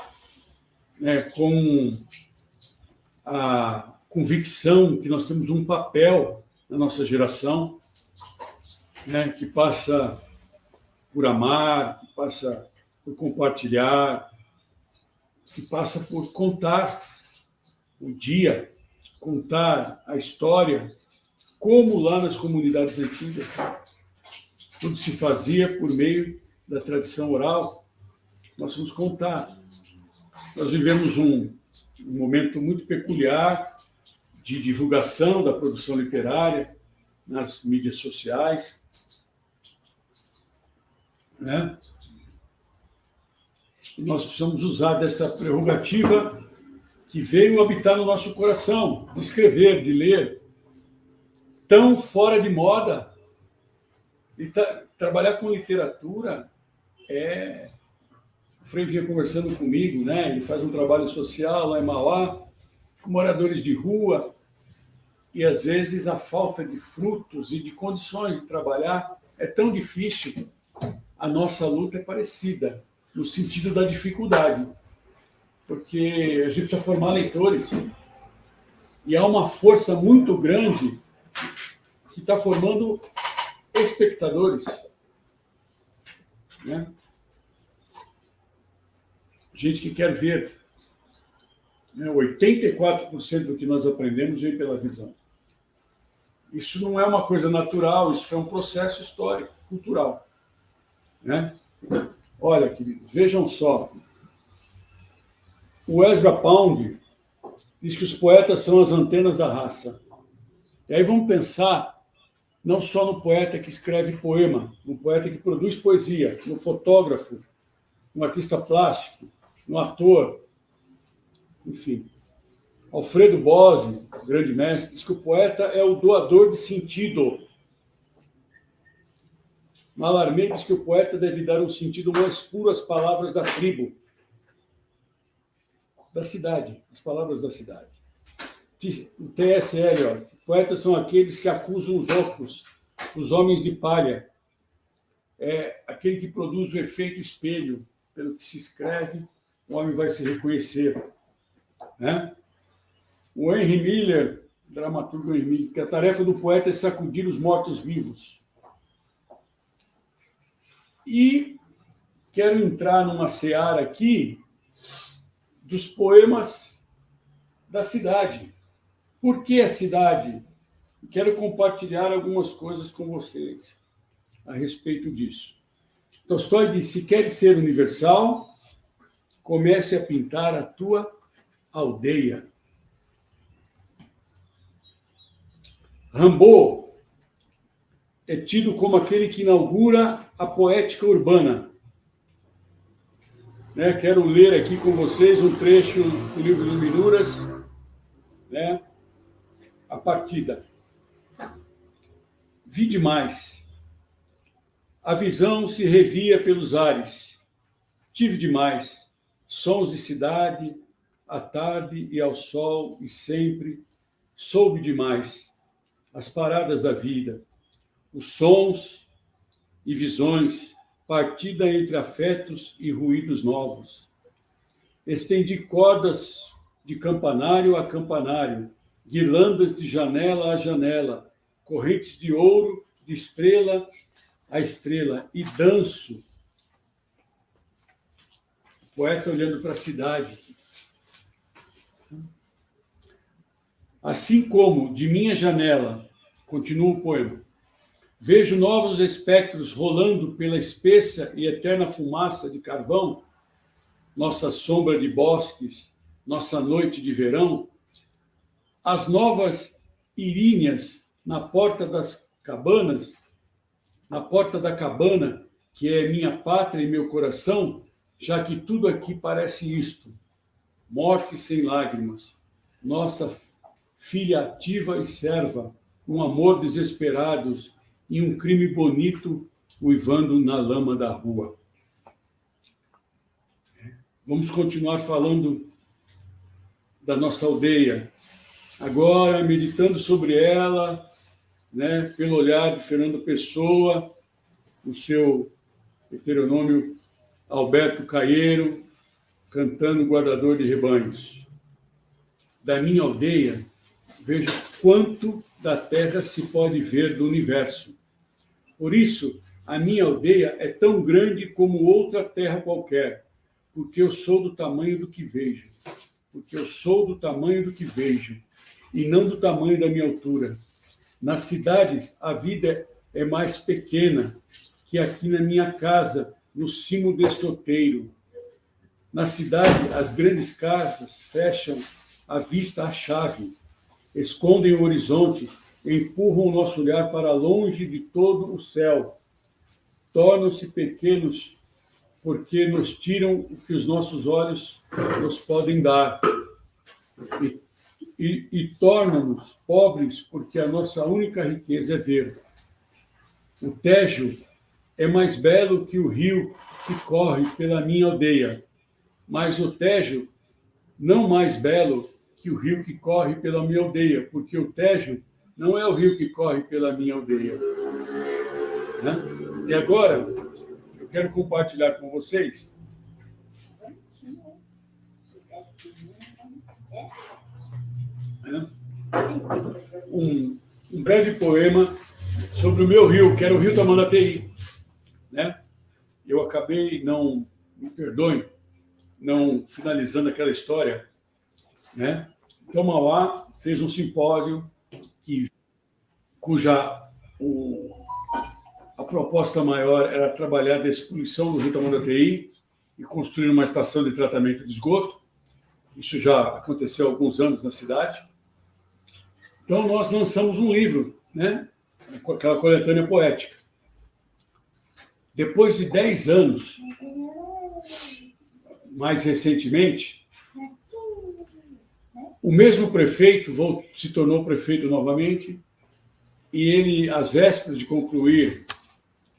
né, com a convicção que nós temos um papel na nossa geração, né, que passa por amar, que passa por compartilhar, que passa por contar o dia, contar a história, como lá nas comunidades antigas, tudo se fazia por meio da tradição oral. Nós vamos contar. Nós vivemos um momento muito peculiar de divulgação da produção literária nas mídias sociais, né? E nós precisamos usar dessa prerrogativa que veio habitar no nosso coração, de escrever, de ler, tão fora de moda. E trabalhar com literatura O Frei vinha conversando comigo, né? Ele faz um trabalho social lá em Mauá, com moradores de rua, e às vezes a falta de frutos e de condições de trabalhar é tão difícil. A nossa luta é parecida, no sentido da dificuldade, porque a gente precisa formar leitores, e há uma força muito grande que está formando espectadores, né? Gente que quer ver. 84% do que nós aprendemos vem pela visão. Isso não é uma coisa natural, isso é um processo histórico, cultural, né? Olha, queridos, vejam só. O Ezra Pound diz que os poetas são as antenas da raça. E aí vamos pensar não só no poeta que escreve poema, no poeta que produz poesia, no fotógrafo, no artista plástico, no ator, enfim. Alfredo Bose, grande mestre, diz que o poeta é o doador de sentido. Mallarmé diz que o poeta deve dar um sentido mais puro às palavras da tribo, da cidade, as palavras da cidade. O T.S. Eliot, poetas são aqueles que acusam os outros, os homens de palha. É aquele que produz o efeito espelho, pelo que se escreve, o homem vai se reconhecer, né? O Henry Miller, dramaturgo Henry Miller, que a tarefa do poeta é sacudir os mortos-vivos. E quero entrar numa seara aqui dos poemas da cidade. Por que a cidade? Quero compartilhar algumas coisas com vocês a respeito disso. Tolstói disse: se queres ser universal, comece a pintar a tua aldeia. Rimbaud é tido como aquele que inaugura a poética urbana. Né? Quero ler aqui com vocês um trecho do livro do Minuras, né? A partida. Vi demais. A visão se revia pelos ares. Tive demais. Sons de cidade, à tarde e ao sol, e sempre soube demais as paradas da vida, os sons e visões, partida entre afetos e ruídos novos. Estendi cordas de campanário a campanário, guirlandas de janela a janela, correntes de ouro de estrela a estrela, e danço. O poeta olhando para a cidade. Assim como de minha janela, continua o poema, vejo novos espectros rolando pela espessa e eterna fumaça de carvão, nossa sombra de bosques, nossa noite de verão, as novas iríneas na porta das cabanas, na porta da cabana, que é minha pátria e meu coração, já que tudo aqui parece isto. morte sem lágrimas, nossa filha ativa e serva, um amor desesperados e um crime bonito uivando na lama da rua. Vamos continuar falando da nossa aldeia, agora meditando sobre ela, né, pelo olhar de Fernando Pessoa, o seu heteronômio Alberto Caeiro, cantando Guardador de Rebanhos. Da minha aldeia, vejo quanto da terra se pode ver do universo. Por isso, a minha aldeia é tão grande como outra terra qualquer, porque eu sou do tamanho do que vejo. Porque eu sou do tamanho do que vejo, e não do tamanho da minha altura. Nas cidades, a vida é mais pequena que aqui na minha casa, no cimo deste outeiro. Na cidade, as grandes casas fecham a vista à chave, escondem o horizonte, empurram o nosso olhar para longe de todo o céu. Tornam-se pequenos porque nos tiram o que os nossos olhos nos podem dar. E tornam-nos pobres porque a nossa única riqueza é ver. O Tejo é mais belo que o rio que corre pela minha aldeia, mas o Tejo não mais belo que o rio que corre pela minha aldeia, porque o Tejo não é o rio que corre pela minha aldeia. Né? E agora, eu quero compartilhar com vocês um breve poema sobre o meu rio, que era o Rio Tamandatei. Né? Eu acabei, não me perdoem, não finalizando aquela história. Né? Então, Mauá fez um simpósio cuja a proposta maior era trabalhar a despoluição do Rio Tamandatei e construir uma estação de tratamento de esgoto. Isso já aconteceu há alguns anos na cidade. Então, nós lançamos um livro, né? Aquela coletânea poética. Depois de 10 anos, mais recentemente, o mesmo prefeito se tornou prefeito novamente e ele, às vésperas de concluir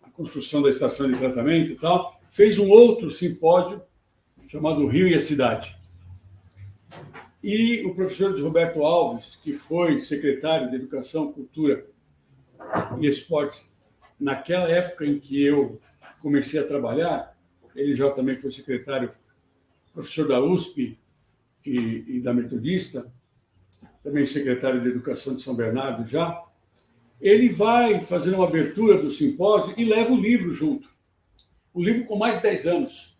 a construção da estação de tratamento e tal, fez um outro simpósio chamado Rio e a Cidade. E o professor Roberto Alves, que foi secretário de Educação, Cultura e Esportes naquela época em que eu comecei a trabalhar, ele já também foi secretário, professor da USP e da Metodista, também secretário de Educação de São Bernardo já, ele vai fazer uma abertura do simpósio e leva o livro junto. O livro com mais de 10 anos.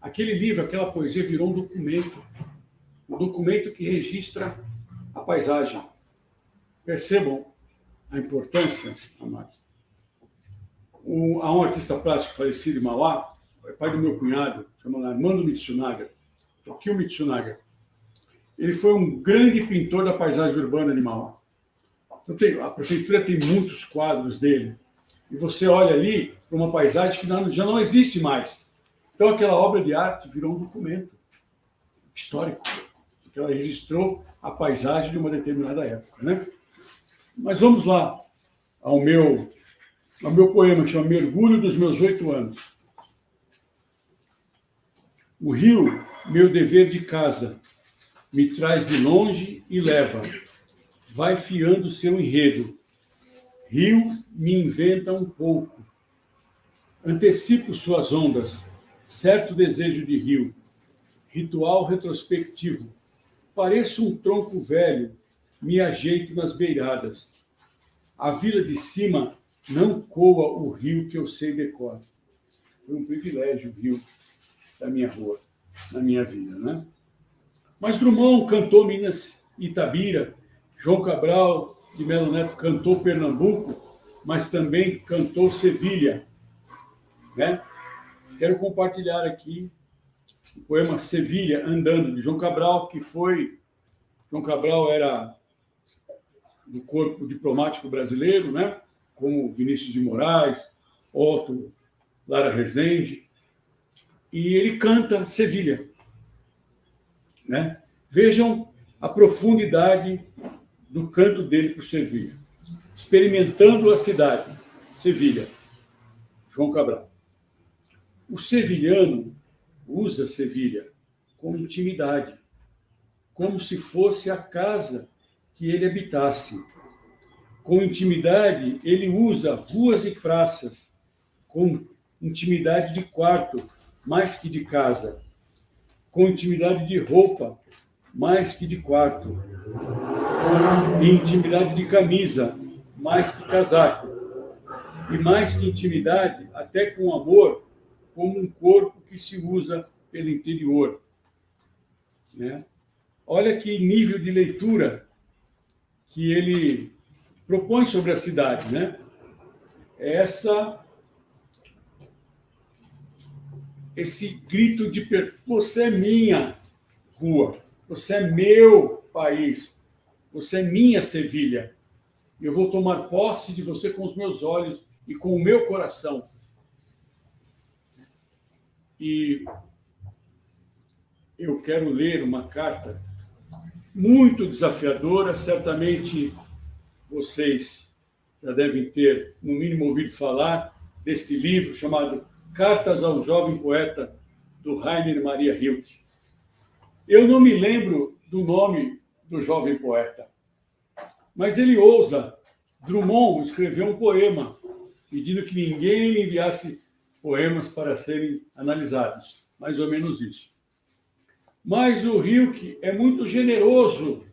Aquele livro, aquela poesia virou um documento que registra a paisagem. Percebam a importância, amados. Há um artista plástico falecido em Mauá, é pai do meu cunhado, chamado Armando Mitsunaga, Tokio Mitsunaga. Ele foi um grande pintor da paisagem urbana de Mauá. Então, a prefeitura tem muitos quadros dele. E você olha ali para uma paisagem que já não existe mais. Então, aquela obra de arte virou um documento histórico, porque ela registrou a paisagem de uma determinada época. Né? Mas vamos lá ao meu poema, que chama Mergulho dos Meus 8 anos. O rio, meu dever de casa, me traz de longe e leva. Vai fiando seu enredo. Rio me inventa um pouco. Antecipo suas ondas, certo desejo de rio. Ritual retrospectivo. Pareço um tronco velho, me ajeito nas beiradas. A vila de cima não coa o rio que eu sei decor. Foi um privilégio o rio da minha rua, na minha vida, né? Mas Drummond cantou Minas Itabira, João Cabral de Melo Neto cantou Pernambuco, mas também cantou Sevilha, né? Quero compartilhar aqui o poema Sevilha Andando, de João Cabral, João Cabral era do corpo diplomático brasileiro, né? Como Vinícius de Moraes, Otto, Lara Rezende, e ele canta Sevilha. né? Vejam a profundidade do canto dele por Sevilha. Experimentando a cidade, Sevilha, João Cabral. O sevilhano usa Sevilha com intimidade, como se fosse a casa que ele habitasse. Com intimidade, ele usa ruas e praças, com intimidade de quarto, mais que de casa. Com intimidade de roupa, mais que de quarto. Com intimidade de camisa, mais que casaco. E mais que intimidade, até com amor, como um corpo que se usa pelo interior. Né? Olha que nível de leitura que ele propõe sobre a cidade, né? Esse grito de você é minha rua, você é meu país, você é minha Sevilha. Eu vou tomar posse de você com os meus olhos e com o meu coração. E eu quero ler uma carta muito desafiadora, certamente vocês já devem ter, no mínimo, ouvido falar deste livro chamado Cartas ao Jovem Poeta, do Rainer Maria Rilke. Eu não me lembro do nome do jovem poeta, mas ele ousa. Drummond escreveu um poema pedindo que ninguém lhe enviasse poemas para serem analisados. Mais ou menos isso. Mas o Rilke é muito generoso,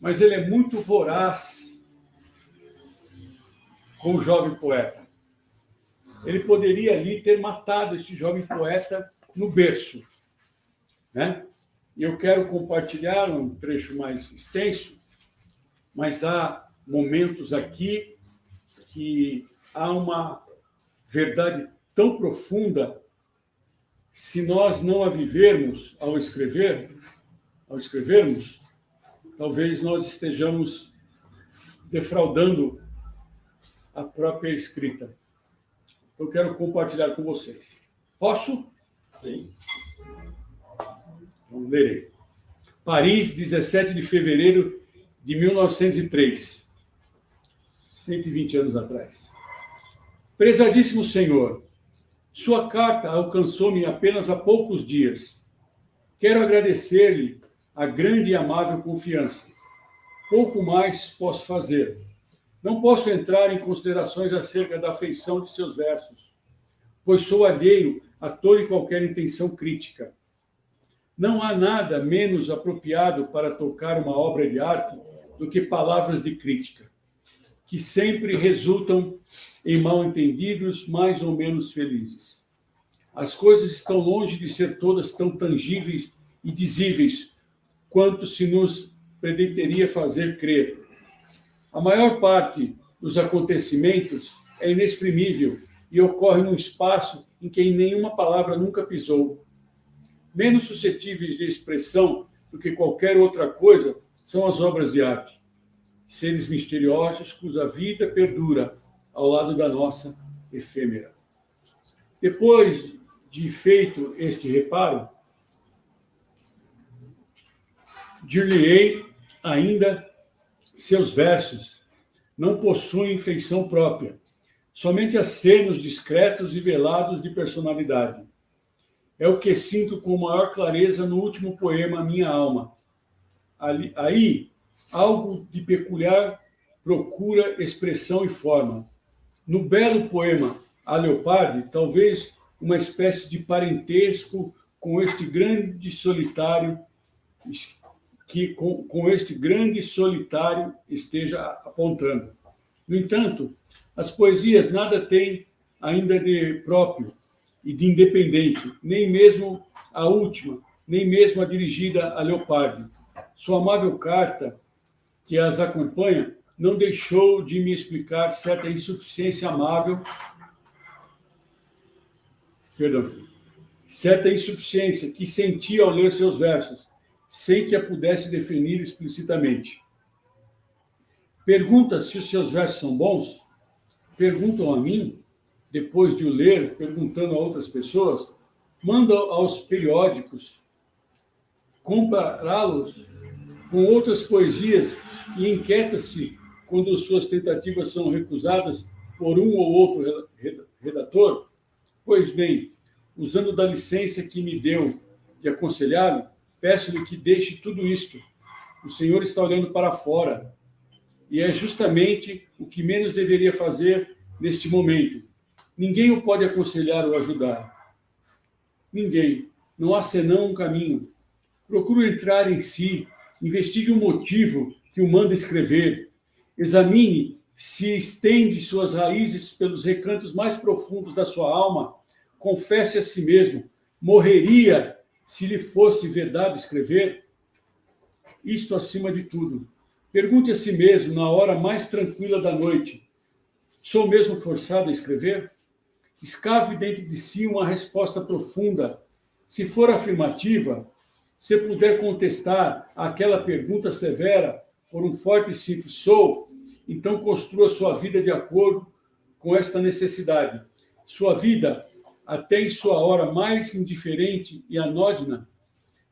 mas ele é muito voraz com o jovem poeta. Ele poderia ali ter matado esse jovem poeta no berço, né? E eu quero compartilhar um trecho mais extenso, mas há momentos aqui que há uma verdade tão profunda. Se nós não a vivermos ao escrevermos, talvez nós estejamos defraudando a própria escrita. Eu quero compartilhar com vocês. Posso? Sim. Então, lerei. Paris, 17 de fevereiro de 1903. 120 anos atrás. Prezadíssimo Senhor, sua carta alcançou-me apenas há poucos dias. Quero agradecer-lhe a grande e amável confiança. Pouco mais posso fazer. Não posso entrar em considerações acerca da afeição de seus versos, pois sou alheio a toda e qualquer intenção crítica. Não há nada menos apropriado para tocar uma obra de arte do que palavras de crítica, que sempre resultam em mal-entendidos mais ou menos felizes. As coisas estão longe de ser todas tão tangíveis e dizíveis quanto se nos pretenderia fazer crer. A maior parte dos acontecimentos é inexprimível e ocorre num espaço em que nenhuma palavra nunca pisou. Menos suscetíveis de expressão do que qualquer outra coisa são as obras de arte. Seres misteriosos cuja vida perdura ao lado da nossa efêmera. Depois de feito este reparo, dir-lhe-ei ainda: seus versos não possuem feição própria, somente acenos discretos e velados de personalidade. É o que sinto com maior clareza no último poema Minha Alma. Aí, algo de peculiar procura expressão e forma. No belo poema A Leopardi, talvez uma espécie de parentesco com este grande solitário com este grande solitário esteja apontando. No entanto, as poesias nada têm ainda de próprio e de independente, nem mesmo a última, nem mesmo a dirigida a Leopardi. Sua amável carta, que as acompanha, não deixou de me explicar certa insuficiência que senti ao ler seus versos, sem que a pudesse definir explicitamente. Pergunta se os seus versos são bons? Perguntam a mim, depois de o ler, perguntando a outras pessoas, manda aos periódicos compará-los com outras poesias e inquieta-se quando suas tentativas são recusadas por um ou outro redator? Pois bem, usando da licença que me deu de aconselhá-lo, peço-lhe que deixe tudo isto. O Senhor está olhando para fora, e é justamente o que menos deveria fazer neste momento. Ninguém o pode aconselhar ou ajudar. Ninguém. Não há senão um caminho. Procure entrar em si, investigue o motivo que o manda escrever, examine se estende suas raízes pelos recantos mais profundos da sua alma, confesse a si mesmo, morreria se lhe fosse vedado escrever? Isto acima de tudo. Pergunte a si mesmo, na hora mais tranquila da noite, sou mesmo forçado a escrever? Escave dentro de si uma resposta profunda. Se for afirmativa, se puder contestar aquela pergunta severa por um forte e simples sou, então construa sua vida de acordo com esta necessidade. Sua vida, até em sua hora mais indiferente e anódina,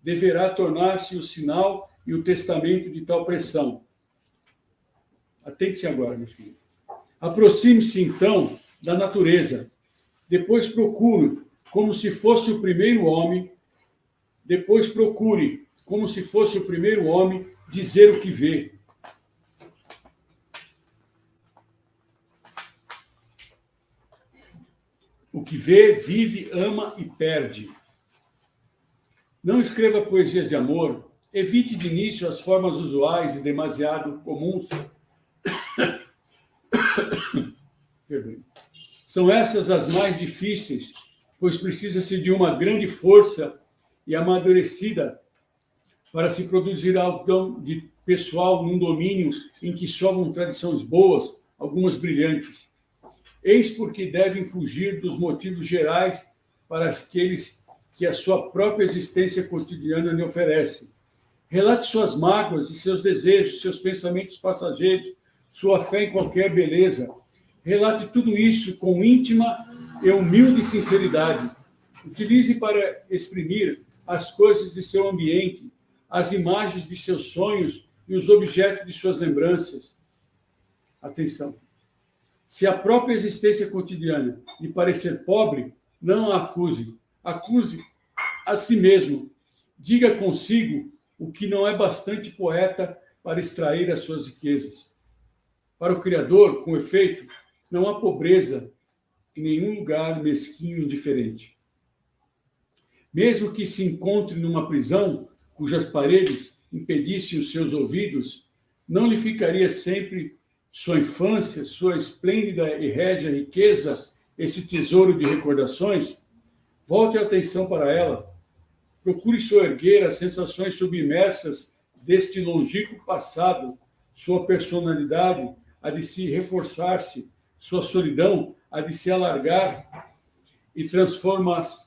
deverá tornar-se o sinal e o testamento de tal pressão. Atente-se agora, meu filho. Aproxime-se, então, da natureza. Depois procure, como se fosse o primeiro homem, dizer o que vê. O que vê, vive, ama e perde. Não escreva poesias de amor. Evite de início as formas usuais e demasiado comuns. São essas as mais difíceis, pois precisa-se de uma grande força e amadurecida para se produzir algo de pessoal num domínio em que sobram tradições boas, algumas brilhantes. Eis porque devem fugir dos motivos gerais para aqueles que a sua própria existência cotidiana lhe oferece. Relate suas mágoas e seus desejos, seus pensamentos passageiros, sua fé em qualquer beleza. Relate tudo isso com íntima e humilde sinceridade. Utilize para exprimir as coisas de seu ambiente, as imagens de seus sonhos e os objetos de suas lembranças. Atenção! Se a própria existência cotidiana lhe parecer pobre, não a acuse. Acuse a si mesmo. Diga consigo o que não é bastante poeta para extrair as suas riquezas. Para o Criador, com efeito, não há pobreza em nenhum lugar mesquinho e indiferente. Mesmo que se encontre numa prisão cujas paredes impedissem os seus ouvidos, não lhe ficaria sempre sua infância, sua esplêndida e régia riqueza, esse tesouro de recordações? Volte a atenção para ela. Procure soerguer as sensações submersas deste longínquo passado, sua personalidade há de se reforçar-se, sua solidão há de se alargar e transformar-se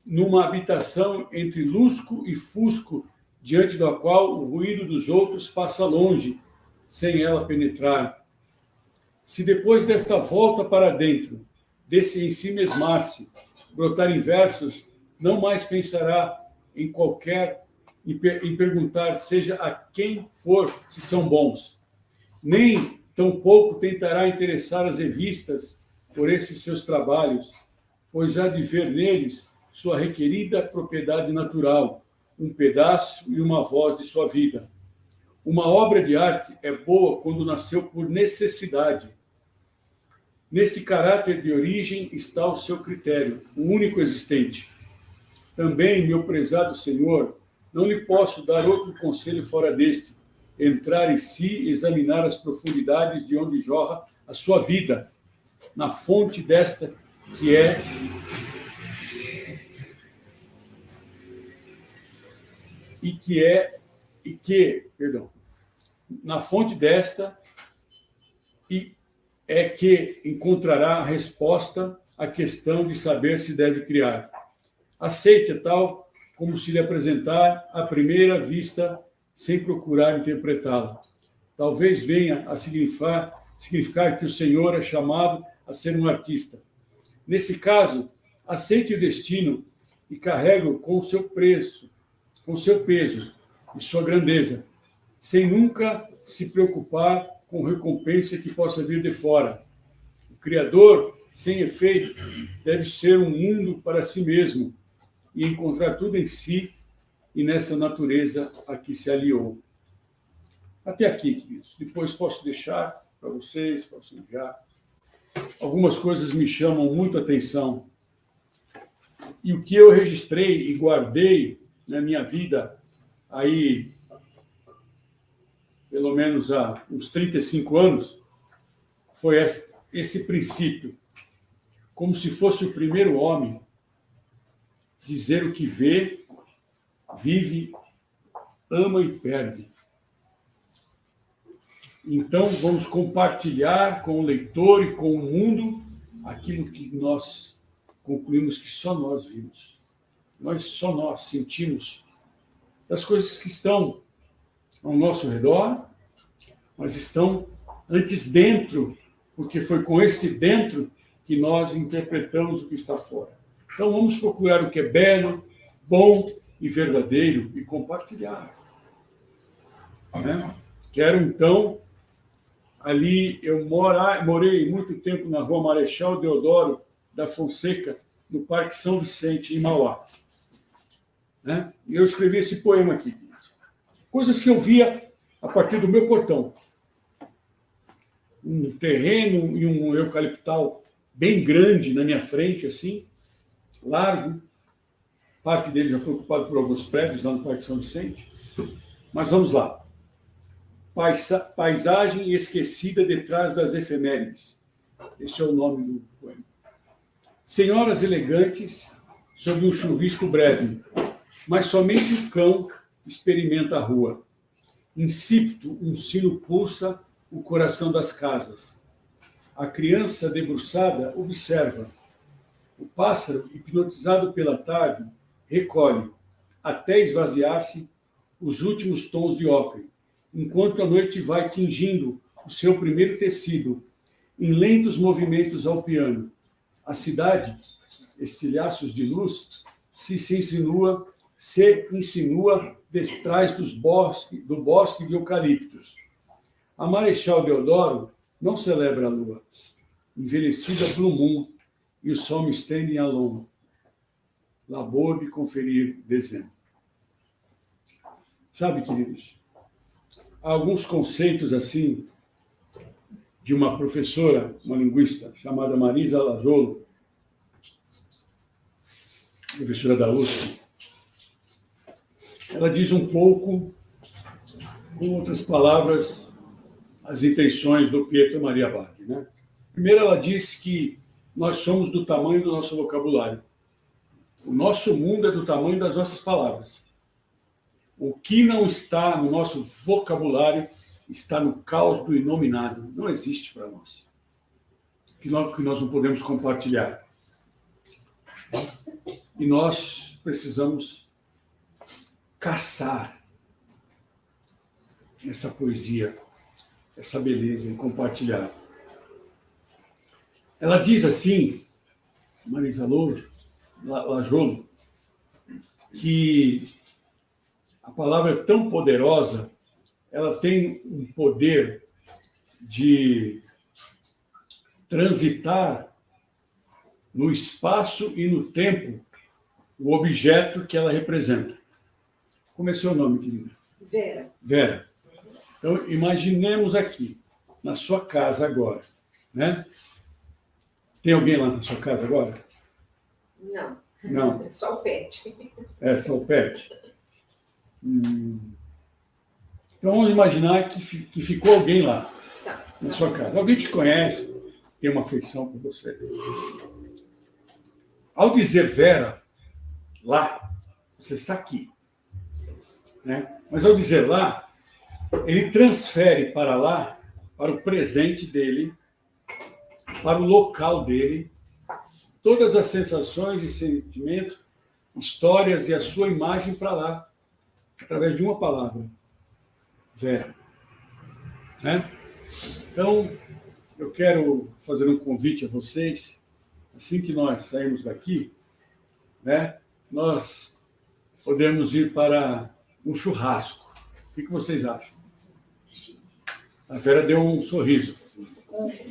numa habitação entre lusco e fusco, diante da qual o ruído dos outros passa longe, sem ela penetrar. Se depois desta volta para dentro, desse ensimesmar-se, brotar em versos, não mais pensará em perguntar, seja a quem for, se são bons. Nem tampouco tentará interessar as revistas por esses seus trabalhos, pois há de ver neles sua requerida propriedade natural, um pedaço e uma voz de sua vida. Uma obra de arte é boa quando nasceu por necessidade. Neste caráter de origem está o seu critério, o único existente. Também, meu prezado Senhor, não lhe posso dar outro conselho fora deste: entrar em si e examinar as profundidades de onde jorra a sua vida, na fonte desta na fonte desta é que encontrará a resposta à questão de saber se deve criar. Aceite tal como se lhe apresentar à primeira vista, sem procurar interpretá-la. Talvez venha a significar que o Senhor é chamado a ser um artista. Nesse caso, aceite o destino e carregue-o com o seu preço, com seu peso e sua grandeza, sem nunca se preocupar com recompensa que possa vir de fora. O Criador, sem efeito, deve ser um mundo para si mesmo e encontrar tudo em si e nessa natureza a que se aliou. Até aqui, queridos. Depois posso deixar para vocês, posso enviar. Algumas coisas me chamam muito a atenção. E o que eu registrei e guardei na minha vida, aí, pelo menos há uns 35 anos, foi esse princípio. Como se fosse o primeiro homem dizer o que vê, vive, ama e perde. Então, vamos compartilhar com o leitor e com o mundo aquilo que nós concluímos que só nós vimos. Só nós sentimos das coisas que estão ao nosso redor, mas estão antes dentro, porque foi com este dentro que nós interpretamos o que está fora. Então, vamos procurar o que é belo, bom e verdadeiro e compartilhar. Né? Quero, então, ali, eu morei muito tempo na Rua Marechal Deodoro da Fonseca, no Parque São Vicente, em Mauá. Né? E eu escrevi esse poema aqui. Coisas que eu via a partir do meu portão. Um terreno e um eucaliptal bem grande na minha frente, assim, largo. Parte dele já foi ocupado por alguns prédios lá no Parque São Vicente. Mas vamos lá. Paisagem esquecida detrás das efemérides. Esse é o nome do poema. Senhoras elegantes sob um chuvisco breve, mas somente o cão experimenta a rua. Insípido, um sino pulsa o coração das casas. A criança debruçada observa. O pássaro, hipnotizado pela tarde, recolhe, até esvaziar-se, os últimos tons de ocre, enquanto a noite vai tingindo o seu primeiro tecido, em lentos movimentos ao piano. A cidade, estilhaços de luz, se insinua detrás do bosque de eucaliptos. A Marechal Deodoro não celebra a lua, envelhecida Blue Moon, e o sol me estende a loma. Labor de conferir dezembro. Sabe, queridos, há alguns conceitos assim de uma professora, uma linguista, chamada Marisa Lajolo, professora da USP. Ela diz um pouco, com outras palavras, as intenções do Pietro Maria Bach. Né? Primeiro, ela diz que nós somos do tamanho do nosso vocabulário. O nosso mundo é do tamanho das nossas palavras. O que não está no nosso vocabulário está no caos do inominado. Não existe para nós. Que nós não podemos compartilhar. E nós precisamos caçar essa poesia, essa beleza e compartilhar. Ela diz assim, Marisa Lajolo, que a palavra é tão poderosa, ela tem um poder de transitar no espaço e no tempo o objeto que ela representa. Como é seu nome, querida? Vera. Vera. Então, imaginemos aqui, na sua casa agora, né? Tem alguém lá na sua casa agora? Não. Não. É só o pet. É, só o pet. Então, vamos imaginar que ficou alguém lá, na sua casa. Alguém te conhece, tem uma afeição por você. Ao dizer Vera, lá, você está aqui. Né? Mas ao dizer lá, ele transfere para lá, para o presente dele, para o local dele, todas as sensações e sentimentos, histórias e a sua imagem para lá, através de uma palavra, Vera. Né? Então, eu quero fazer um convite a vocês, assim que nós sairmos daqui, né, nós podemos ir para um churrasco. O que vocês acham? A Vera deu um sorriso.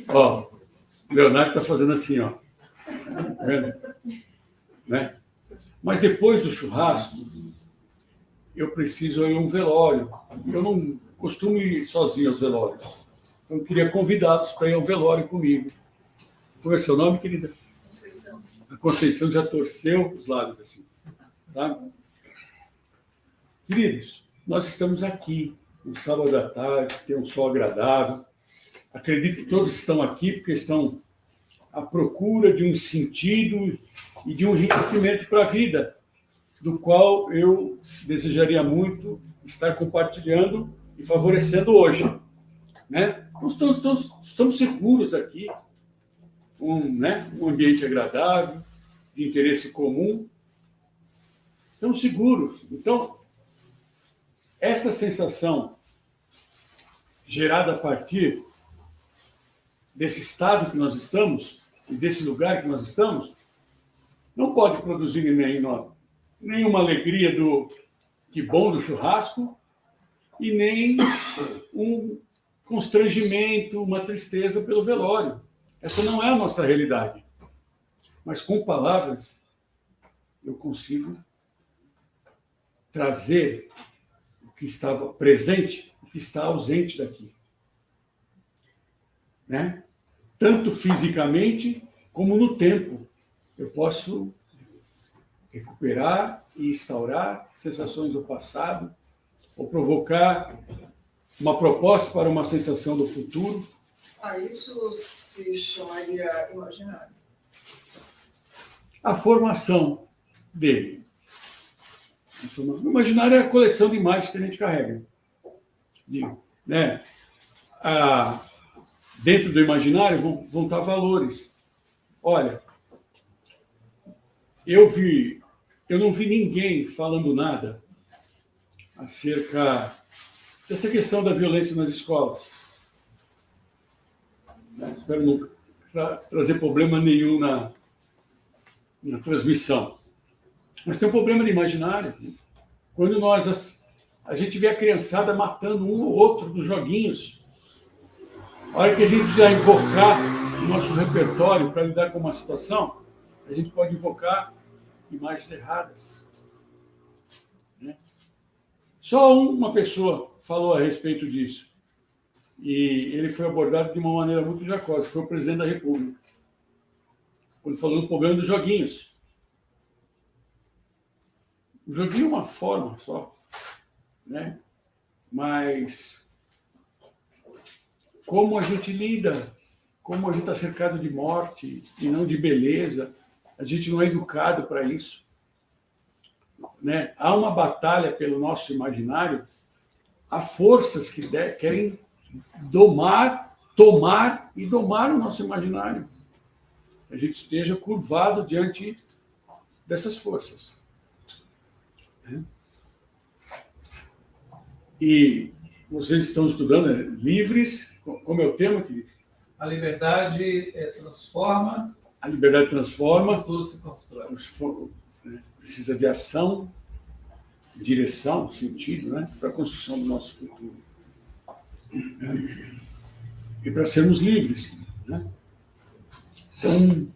Ó, o Leonardo está fazendo assim, ó. Tá vendo? Né? Mas depois do churrasco, eu preciso ir a um velório. Eu não costumo ir sozinho aos velórios. Então, eu queria convidá-los para ir ao velório comigo. Qual é o seu nome, querida? Conceição. A Conceição já torceu os lábios assim. Tá? Queridos, nós estamos aqui, no sábado à tarde, tem um sol agradável. Acredito que todos estão aqui porque estão à procura de um sentido e de um enriquecimento para a vida, do qual eu desejaria muito estar compartilhando e favorecendo hoje. Né? Estamos seguros aqui, um ambiente agradável, de interesse comum. Estamos seguros. Então, essa sensação gerada a partir desse estado que nós estamos e desse lugar que nós estamos, não pode produzir nenhuma alegria do que bom do churrasco e nem um constrangimento, uma tristeza pelo velório. Essa não é a nossa realidade. Mas com palavras eu consigo trazer o que estava presente, o que está ausente daqui. Né? Tanto fisicamente como no tempo. Eu posso recuperar e instaurar sensações do passado, ou provocar uma proposta para uma sensação do futuro. Isso se chamaria imaginário. A formação dele. O imaginário é a coleção de imagens que a gente carrega. Né? Dentro do imaginário vão estar valores. Olha, eu não vi ninguém falando nada acerca dessa questão da violência nas escolas. Espero não trazer problema nenhum na transmissão. Mas tem um problema de imaginário. Quando a gente vê a criançada matando um ou outro dos joguinhos, a hora que a gente precisa invocar o nosso repertório para lidar com uma situação, a gente pode invocar imagens erradas. Né? Só uma pessoa falou a respeito disso. E ele foi abordado de uma maneira muito jacosa, foi o presidente da República. Quando falou do problema dos joguinhos. O joguinho é uma forma só. Né? Mas como a gente lida, como a gente está cercado de morte e não de beleza, a gente não é educado para isso. Né? Há uma batalha pelo nosso imaginário, há forças que querem tomar o nosso imaginário. A gente esteja curvado diante dessas forças. E vocês estão estudando livres, como é o tema, querido? A liberdade transforma. A liberdade transforma. Tudo se constrói. Precisa de ação, direção, sentido, né? Para a construção do nosso futuro. E para sermos livres. Né? Então,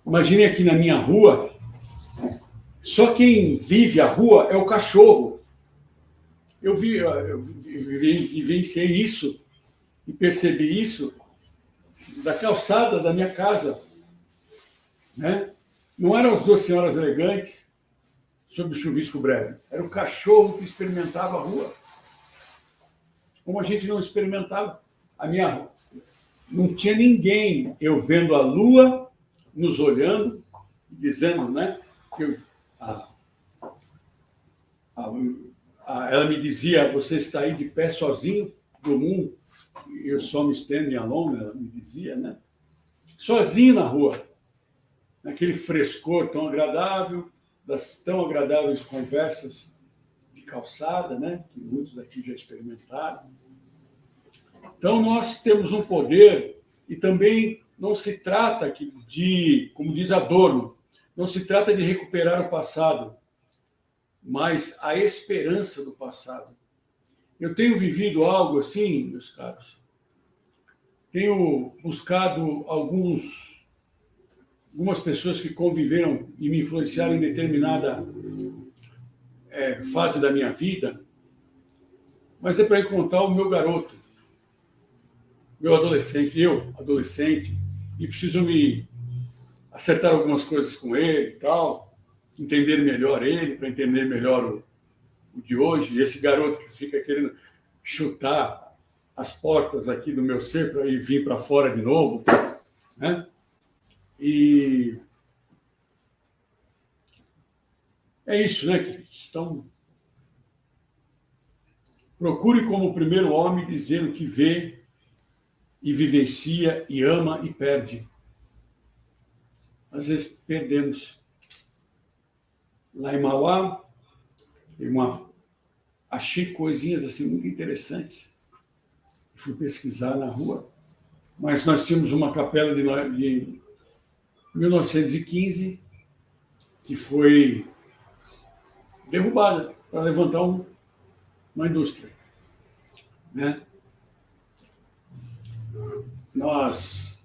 imagine aqui na minha rua, só quem vive a rua é o cachorro. Eu vivenciei isso e percebi isso da calçada da minha casa. Né? Não eram as duas senhoras elegantes sob o chuvisco breve. Era o cachorro que experimentava a rua. Como a gente não experimentava a minha rua. Não tinha ninguém, eu vendo a lua, nos olhando, dizendo, né, que ela me dizia, você está aí de pé sozinho do mundo, eu só me standing alone, ela me dizia, né? Sozinho na rua, naquele frescor tão agradável, das tão agradáveis conversas de calçada, né? Que muitos daqui já experimentaram. Então, nós temos um poder, e também não se trata como diz Adorno, não se trata de recuperar o passado, mas a esperança do passado. Eu tenho vivido algo assim, meus caros. Tenho buscado algumas pessoas que conviveram e me influenciaram em determinada fase da minha vida, mas é para encontrar o meu garoto, meu adolescente, e preciso me acertar algumas coisas com ele e tal, entender melhor ele, para entender melhor o de hoje, e esse garoto que fica querendo chutar as portas aqui do meu ser para ir vir para fora de novo, né? E é isso, né, queridos? Então, procure como primeiro homem dizer o que vê e vivencia e ama e perde. Às vezes perdemos. Lá em Mauá, achei coisinhas assim muito interessantes. Fui pesquisar na rua, mas nós tínhamos uma capela de 1915 que foi derrubada para levantar uma indústria, né? Nós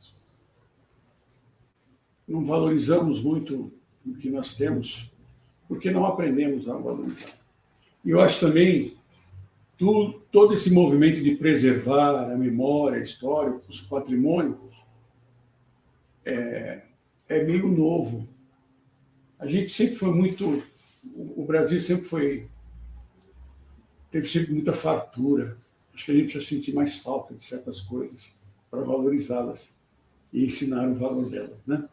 não valorizamos muito o que nós temos, porque não aprendemos a valorizar. E eu acho também todo esse movimento de preservar a memória, a história, os patrimônios, é meio novo. A gente sempre foi muito... O Brasil teve sempre muita fartura. Acho que a gente precisa sentir mais falta de certas coisas para valorizá-las e ensinar o valor delas, né?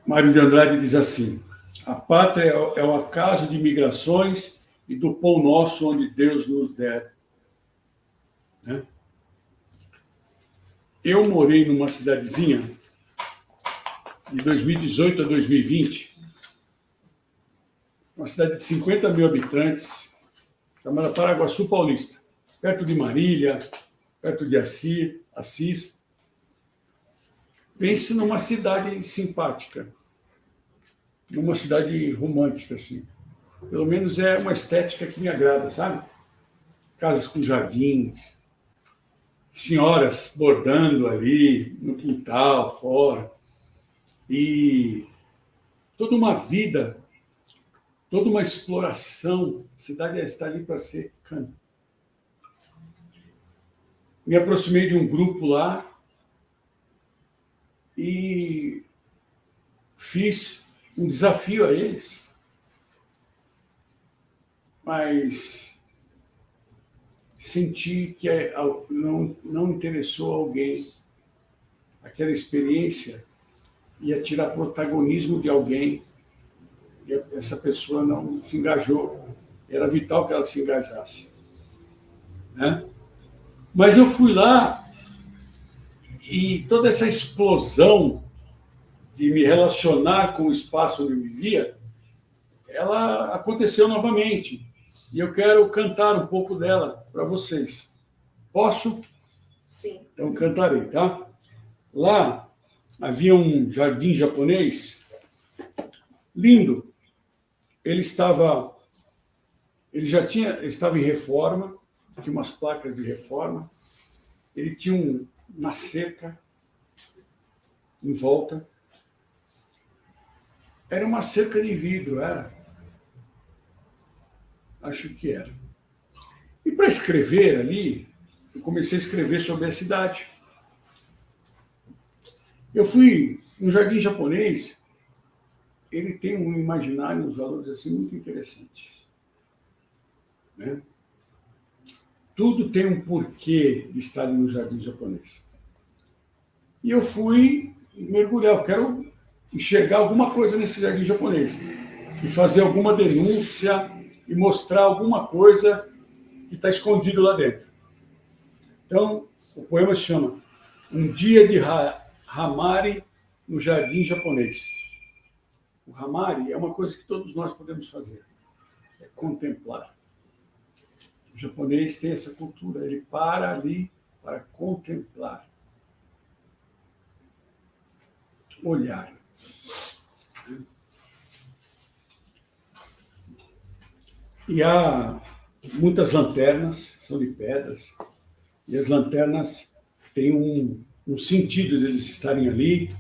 Mário de Andrade diz assim: a pátria é o acaso de migrações e do pão nosso onde Deus nos der. Né? Eu morei numa cidadezinha de 2018 a 2020, uma cidade de 50 mil habitantes, chamada Paraguaçu Paulista, perto de Marília, perto de Assis. Pense numa cidade simpática, numa cidade romântica, assim. Pelo menos é uma estética que me agrada, sabe? Casas com jardins, senhoras bordando ali no quintal, fora. E toda uma vida, toda uma exploração. A cidade está ali para ser canto. Me aproximei de um grupo lá e fiz um desafio a eles, mas senti que não interessou a alguém. Aquela experiência ia tirar protagonismo de alguém e essa pessoa não se engajou. Era vital que ela se engajasse, né? Mas eu fui lá e toda essa explosão de me relacionar com o espaço onde eu vivia, ela aconteceu novamente. E eu quero cantar um pouco dela para vocês. Posso? Sim. Então cantarei, tá? Lá havia um jardim japonês lindo. Ele estava em reforma, tinha umas placas de reforma. Ele tinha uma cerca em volta. Era uma cerca de vidro, era. Acho que era. E para escrever ali, eu comecei a escrever sobre a cidade. Eu fui no jardim japonês, ele tem um imaginário, uns valores assim muito interessantes, né? Tudo tem um porquê de estar no jardim japonês. E eu fui mergulhar, eu quero enxergar alguma coisa nesse jardim japonês e fazer alguma denúncia e mostrar alguma coisa que está escondido lá dentro. Então, o poema se chama Um Dia de Hamari no Jardim Japonês. O Hamari é uma coisa que todos nós podemos fazer, é contemplar. O japonês tem essa cultura, ele para ali para contemplar. olhar. E há muitas lanternas, são de pedras, e as lanternas têm um sentido de eles estarem ali.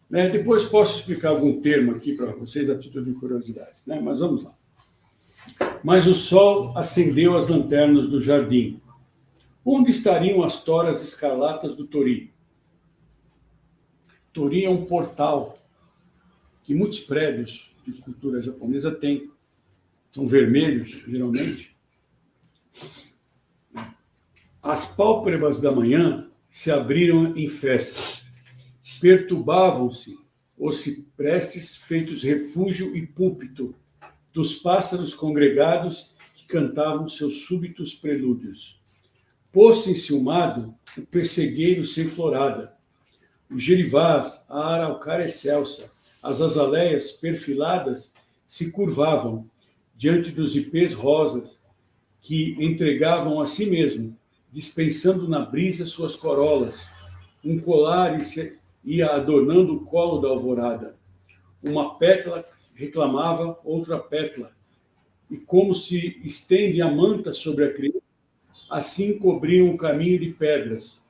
Né? Depois posso explicar algum termo aqui para vocês, a título de curiosidade, né? Mas vamos lá. Mas o sol acendeu as lanternas do jardim. Onde estariam as toras escarlatas do Tori? Tori é um portal que muitos prédios de cultura japonesa têm. São vermelhos, geralmente. As pálpebras da manhã se abriram em festa. Perturbavam-se os ciprestes feitos refúgio e púlpito dos pássaros congregados que cantavam seus súbitos prelúdios. Pôs-se enciumado o pessegueiro sem florada, o gerivás, a araucária excelsa, as azaleias perfiladas se curvavam diante dos ipês rosas que entregavam a si mesmo, dispensando na brisa suas corolas. Um colar ia adornando o colo da alvorada. Uma pétala reclamava outra pétala, e como se estende a manta sobre a criança, assim cobriam o caminho de pedras.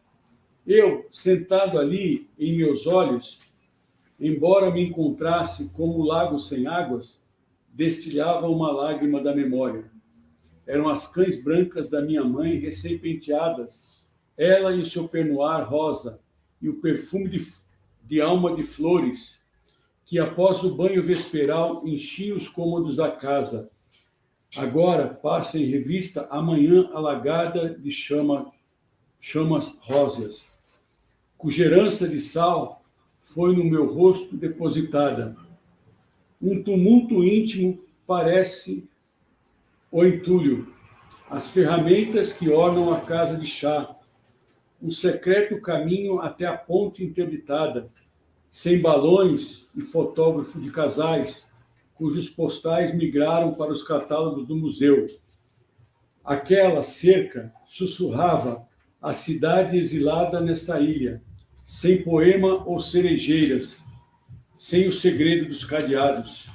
Eu, sentado ali, em meus olhos, embora me encontrasse como o lago sem águas, destilhava uma lágrima da memória. Eram as cães brancas da minha mãe, recém-penteadas, ela e o seu penuar rosa, e o perfume de alma de flores, que após o banho vesperal enchiam os cômodos da casa. Agora passa em revista a manhã alagada de chamas róseas, cuja herança de sal foi no meu rosto depositada. Um tumulto íntimo parece o entulho, as ferramentas que ornam a casa de chá, um secreto caminho até a ponte interditada, sem balões e fotógrafo de casais, cujos postais migraram para os catálogos do museu. Aquela cerca sussurrava a cidade exilada nesta ilha, sem poema ou cerejeiras, sem o segredo dos cadeados.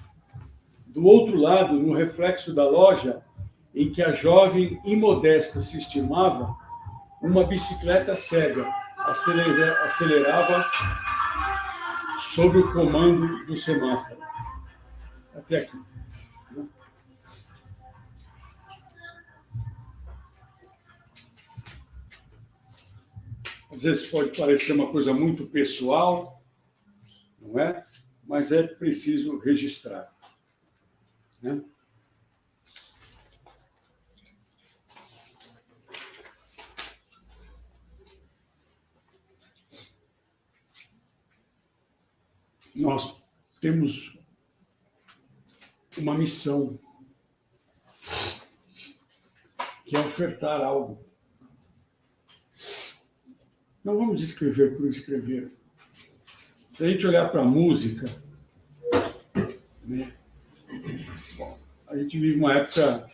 Do outro lado, no reflexo da loja, em que a jovem imodesta se estimava, uma bicicleta cega acelerava sob o comando do semáforo. Até aqui. Às vezes pode parecer uma coisa muito pessoal, não é? Mas é preciso registrar. Né? Nós temos uma missão, que é ofertar algo. Não vamos escrever por escrever. Se a gente olhar para a música, né? Bom, a gente vive uma época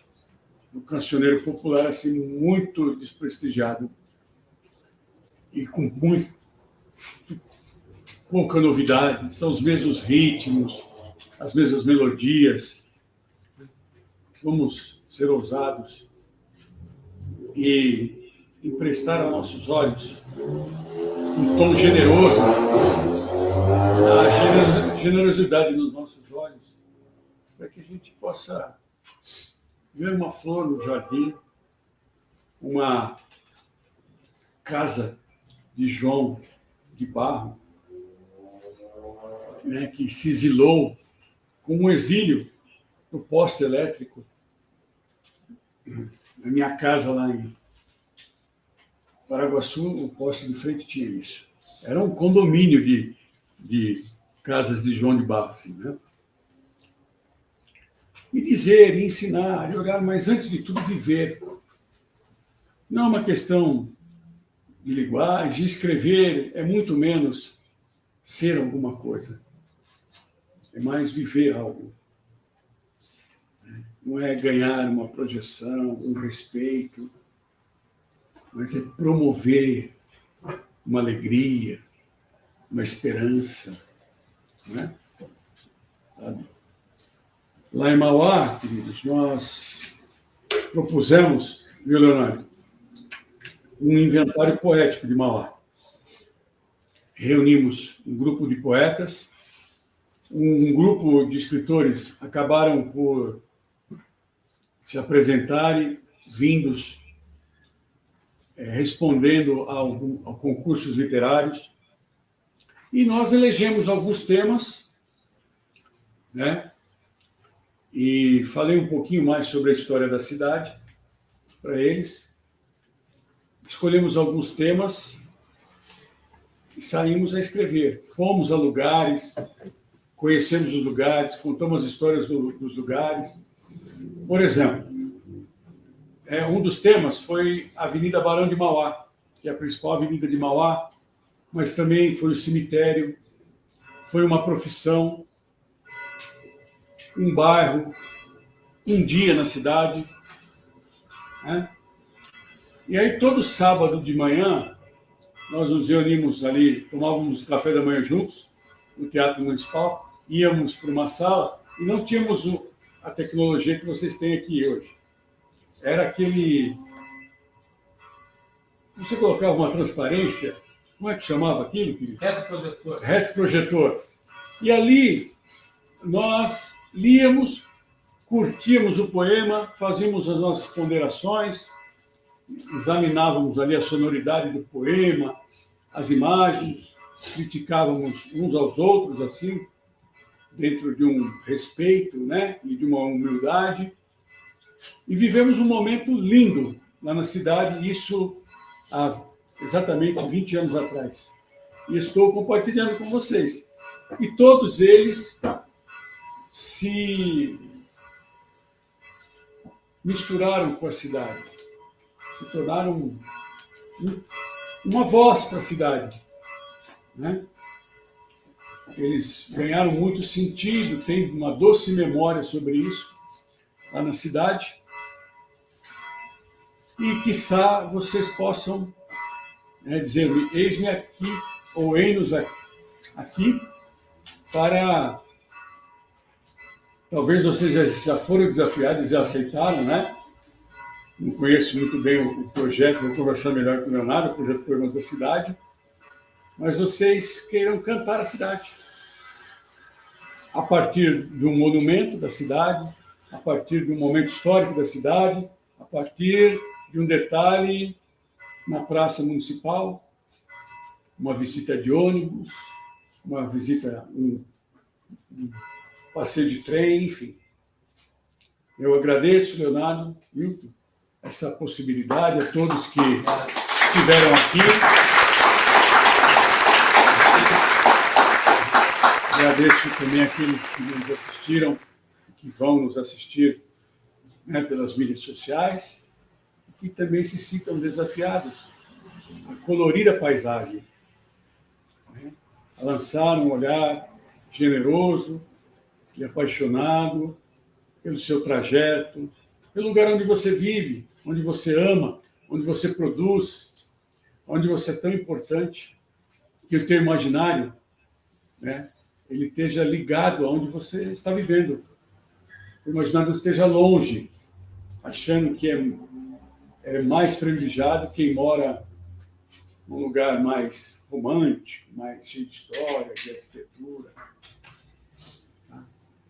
do cancioneiro popular assim, muito desprestigiado e com muito pouca novidade. São os mesmos ritmos, as mesmas melodias. Vamos ser ousados e emprestar aos nossos olhos um tom generoso, a generosidade nos nossos olhos, para que a gente possa ver uma flor no jardim, uma casa de João de barro, né, que se exilou com um exílio do poste elétrico. Na minha casa lá em Paraguaçu, o poste de frente tinha isso. Era um condomínio de casas de João de Barro, assim, né? E dizer, e ensinar, e olhar, mas antes de tudo viver. Não é uma questão de linguagem, escrever é muito menos ser alguma coisa. É mais viver algo. Não é ganhar uma projeção, um respeito, mas é promover uma alegria, uma esperança, né? Sabe? Lá em Mauá, queridos, nós propusemos, viu, Leonardo, um inventário poético de Mauá. Reunimos um grupo de poetas, um grupo de escritores acabaram por se apresentarem, vindos, respondendo a concursos literários, e nós elegemos alguns temas, né? E falei um pouquinho mais sobre a história da cidade para eles. Escolhemos alguns temas e saímos a escrever. Fomos a lugares, conhecemos os lugares, contamos as histórias dos lugares. Por exemplo, um dos temas foi a Avenida Barão de Mauá, que é a principal avenida de Mauá, mas também foi o cemitério, foi uma profissão, um bairro, um dia na cidade, né? E aí, todo sábado de manhã, nós nos reunimos ali, tomávamos café da manhã juntos, no Teatro Municipal, íamos para uma sala e não tínhamos a tecnologia que vocês têm aqui hoje. Era aquele... Você colocava uma transparência, como é que chamava aquilo, querido? Retroprojetor. Retroprojetor. E ali nós líamos, curtíamos o poema, fazíamos as nossas ponderações, examinávamos ali a sonoridade do poema, as imagens, criticávamos uns aos outros, assim, dentro de um respeito, né, e de uma humildade. E vivemos um momento lindo lá na cidade, isso há exatamente 20 anos atrás. E estou compartilhando com vocês. E todos eles se misturaram com a cidade, se tornaram uma voz para a cidade, né? Eles ganharam muito sentido, tem uma doce memória sobre isso lá na cidade. E, quiçá, vocês possam, né, dizer, eis-me aqui, ou eis-nos aqui, para... Talvez vocês já foram desafiados e já aceitaram, né? Não conheço muito bem o projeto, vou conversar melhor com o Leonardo, o projeto Poemas da Cidade, mas vocês queiram cantar a cidade. A partir de um monumento da cidade, a partir de um momento histórico da cidade, a partir de um detalhe na Praça Municipal, uma visita de ônibus, uma visita, um passeio de trem, enfim. Eu agradeço, Leonardo, Milton, essa possibilidade, a todos que estiveram aqui. Agradeço também àqueles que nos assistiram, que vão nos assistir, né, pelas mídias sociais, e que também se sintam desafiados a colorir a paisagem, né, a lançar um olhar generoso e apaixonado pelo seu trajeto, pelo lugar onde você vive, onde você ama, onde você produz, onde você é tão importante, que o teu imaginário, né, ele esteja ligado aonde você está vivendo. O imaginário não esteja longe, achando que é mais privilegiado quem mora num lugar mais romântico, mais cheio de história, de arquitetura.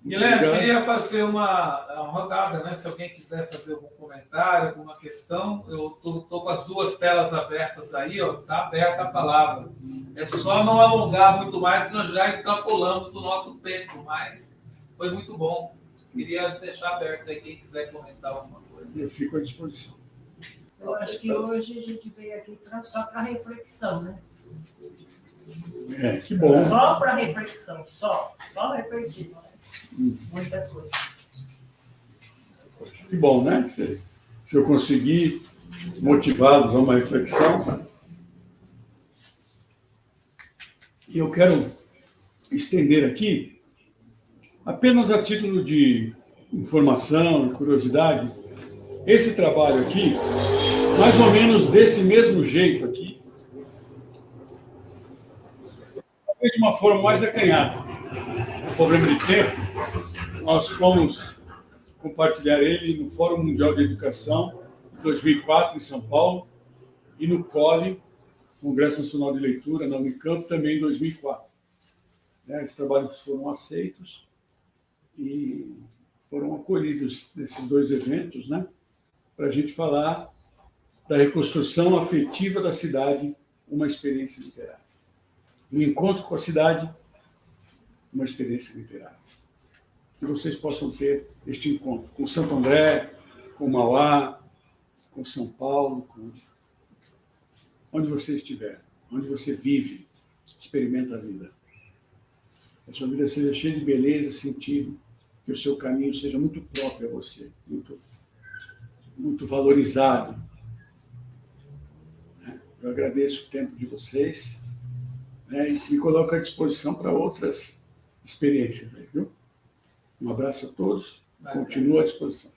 Guilherme, eu queria fazer uma rodada, né? Se alguém quiser fazer algum comentário, alguma questão, eu estou com as duas telas abertas aí, está aberta a palavra. É só não alongar muito mais, nós já extrapolamos o nosso tempo, mas foi muito bom. Queria deixar aberto aí quem quiser comentar alguma coisa. Eu fico à disposição. Eu acho que hoje a gente veio aqui só para reflexão, né? Que bom. Só para reflexão, só refletir. Muita coisa. Que bom, né? Se eu conseguir motivá-los a uma reflexão. E eu quero estender aqui, apenas a título de informação, de curiosidade, esse trabalho aqui, mais ou menos desse mesmo jeito aqui, de uma forma mais acanhada. problema de tempo, nós fomos compartilhar ele no Fórum Mundial de Educação, em 2004, em São Paulo, e no COLE, Congresso Nacional de Leitura, na Unicamp, também em 2004. Esses trabalhos foram aceitos e foram acolhidos nesses dois eventos, né, para a gente falar da reconstrução afetiva da cidade, uma experiência literária. Um encontro com a cidade, uma experiência literária. Que vocês possam ter este encontro com Santo André, com Mauá, com São Paulo, com onde você estiver, onde você vive, experimenta a vida. Que a sua vida seja cheia de beleza, sentido, que o seu caminho seja muito próprio a você, muito valorizado. Eu agradeço o tempo de vocês, né, e me coloco à disposição para outras experiências aí, viu? Um abraço a todos, continuo à disposição.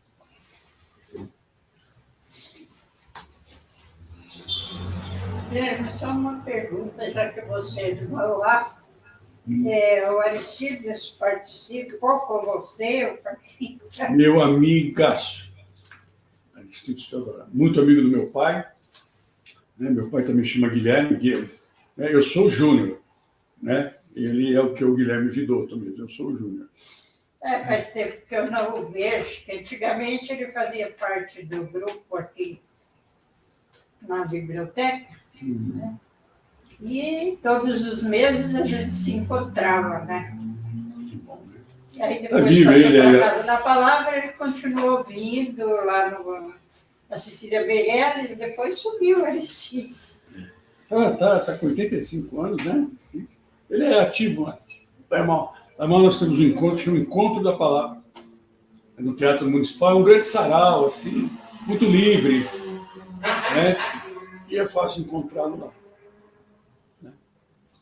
Guilherme, só uma pergunta, já que você é de Mauá. O Aristides participou com você? Meu amigaço, Aristides Teodoro, muito amigo do meu pai, né? Meu pai também chama Guilherme, né? Eu sou o Júnior, né? Ele é o que o Guilherme Vidotto mesmo, eu sou o Júnior. Faz tempo que eu não o vejo, que antigamente ele fazia parte do grupo aqui na biblioteca, né? E todos os meses a gente se encontrava, né? E aí depois passou para a Casa da Palavra, ele continuou vindo lá na Cecília Meirelles, depois subiu o Aristides. Tá com 85 anos, né? Ele é ativo, né? Lá nós temos um encontro, chama Encontro da Palavra, no Teatro Municipal. É um grande sarau, assim, muito livre, né? E é fácil encontrá-lo lá.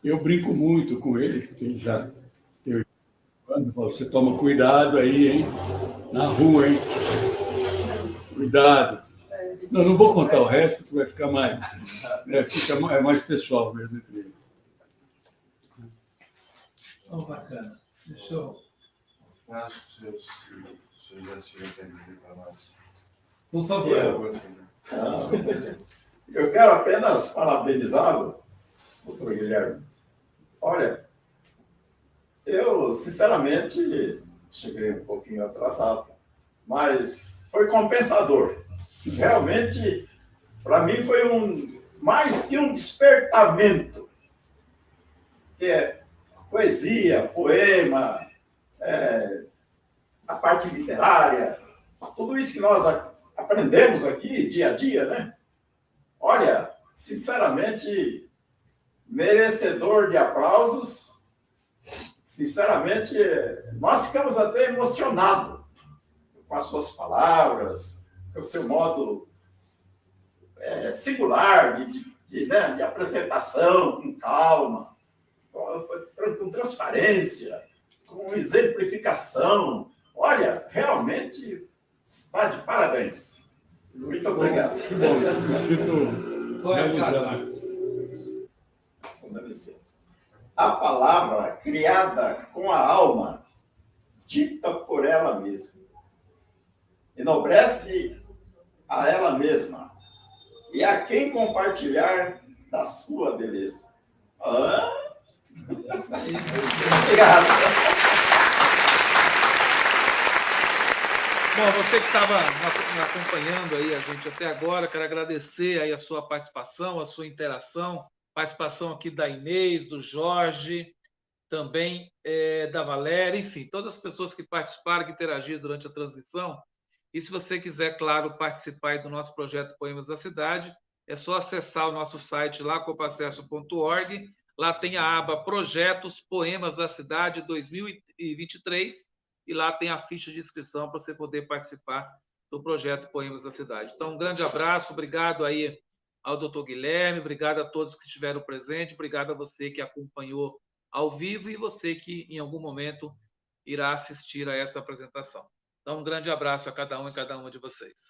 Eu brinco muito com ele, porque ele já tem... Quando você toma cuidado aí, hein? Na rua, hein? Cuidado. Não vou contar o resto, que vai ficar mais... É mais pessoal mesmo entre eles. Bacana. Deixa eu... Acho que o senhor já se entendido para nós. Por favor. Eu quero apenas parabenizá-lo, doutor Guilherme. Olha, eu, sinceramente, cheguei um pouquinho atrasado, mas foi compensador. Realmente, para mim, foi mais que um despertamento. Poesia, poema, a parte literária, tudo isso que nós aprendemos aqui, dia a dia, né? Olha, sinceramente, merecedor de aplausos. Sinceramente, nós ficamos até emocionados com as suas palavras, com o seu modo singular de apresentação, com calma, com transparência, com exemplificação. Olha, realmente está de parabéns. Muito obrigado. Que bom, me sinto realizado. Com licença. A palavra criada com a alma, dita por ela mesma, enobrece a ela mesma e a quem compartilhar da sua beleza. Obrigado. Bom, você que estava acompanhando aí a gente até agora, quero agradecer aí a sua participação, a sua interação, participação aqui da Inês, do Jorge, também da Valéria, enfim, todas as pessoas que participaram, que interagiram durante a transmissão. E se você quiser, claro, participar aí do nosso projeto Poemas da Cidade, é só acessar o nosso site lá, copacesso.org. Lá tem a aba Projetos Poemas da Cidade 2023 e lá tem a ficha de inscrição para você poder participar do projeto Poemas da Cidade. Então, um grande abraço, obrigado aí ao doutor Guilherme, obrigado a todos que estiveram presentes, obrigado a você que acompanhou ao vivo e você que, em algum momento, irá assistir a essa apresentação. Então, um grande abraço a cada um e cada uma de vocês.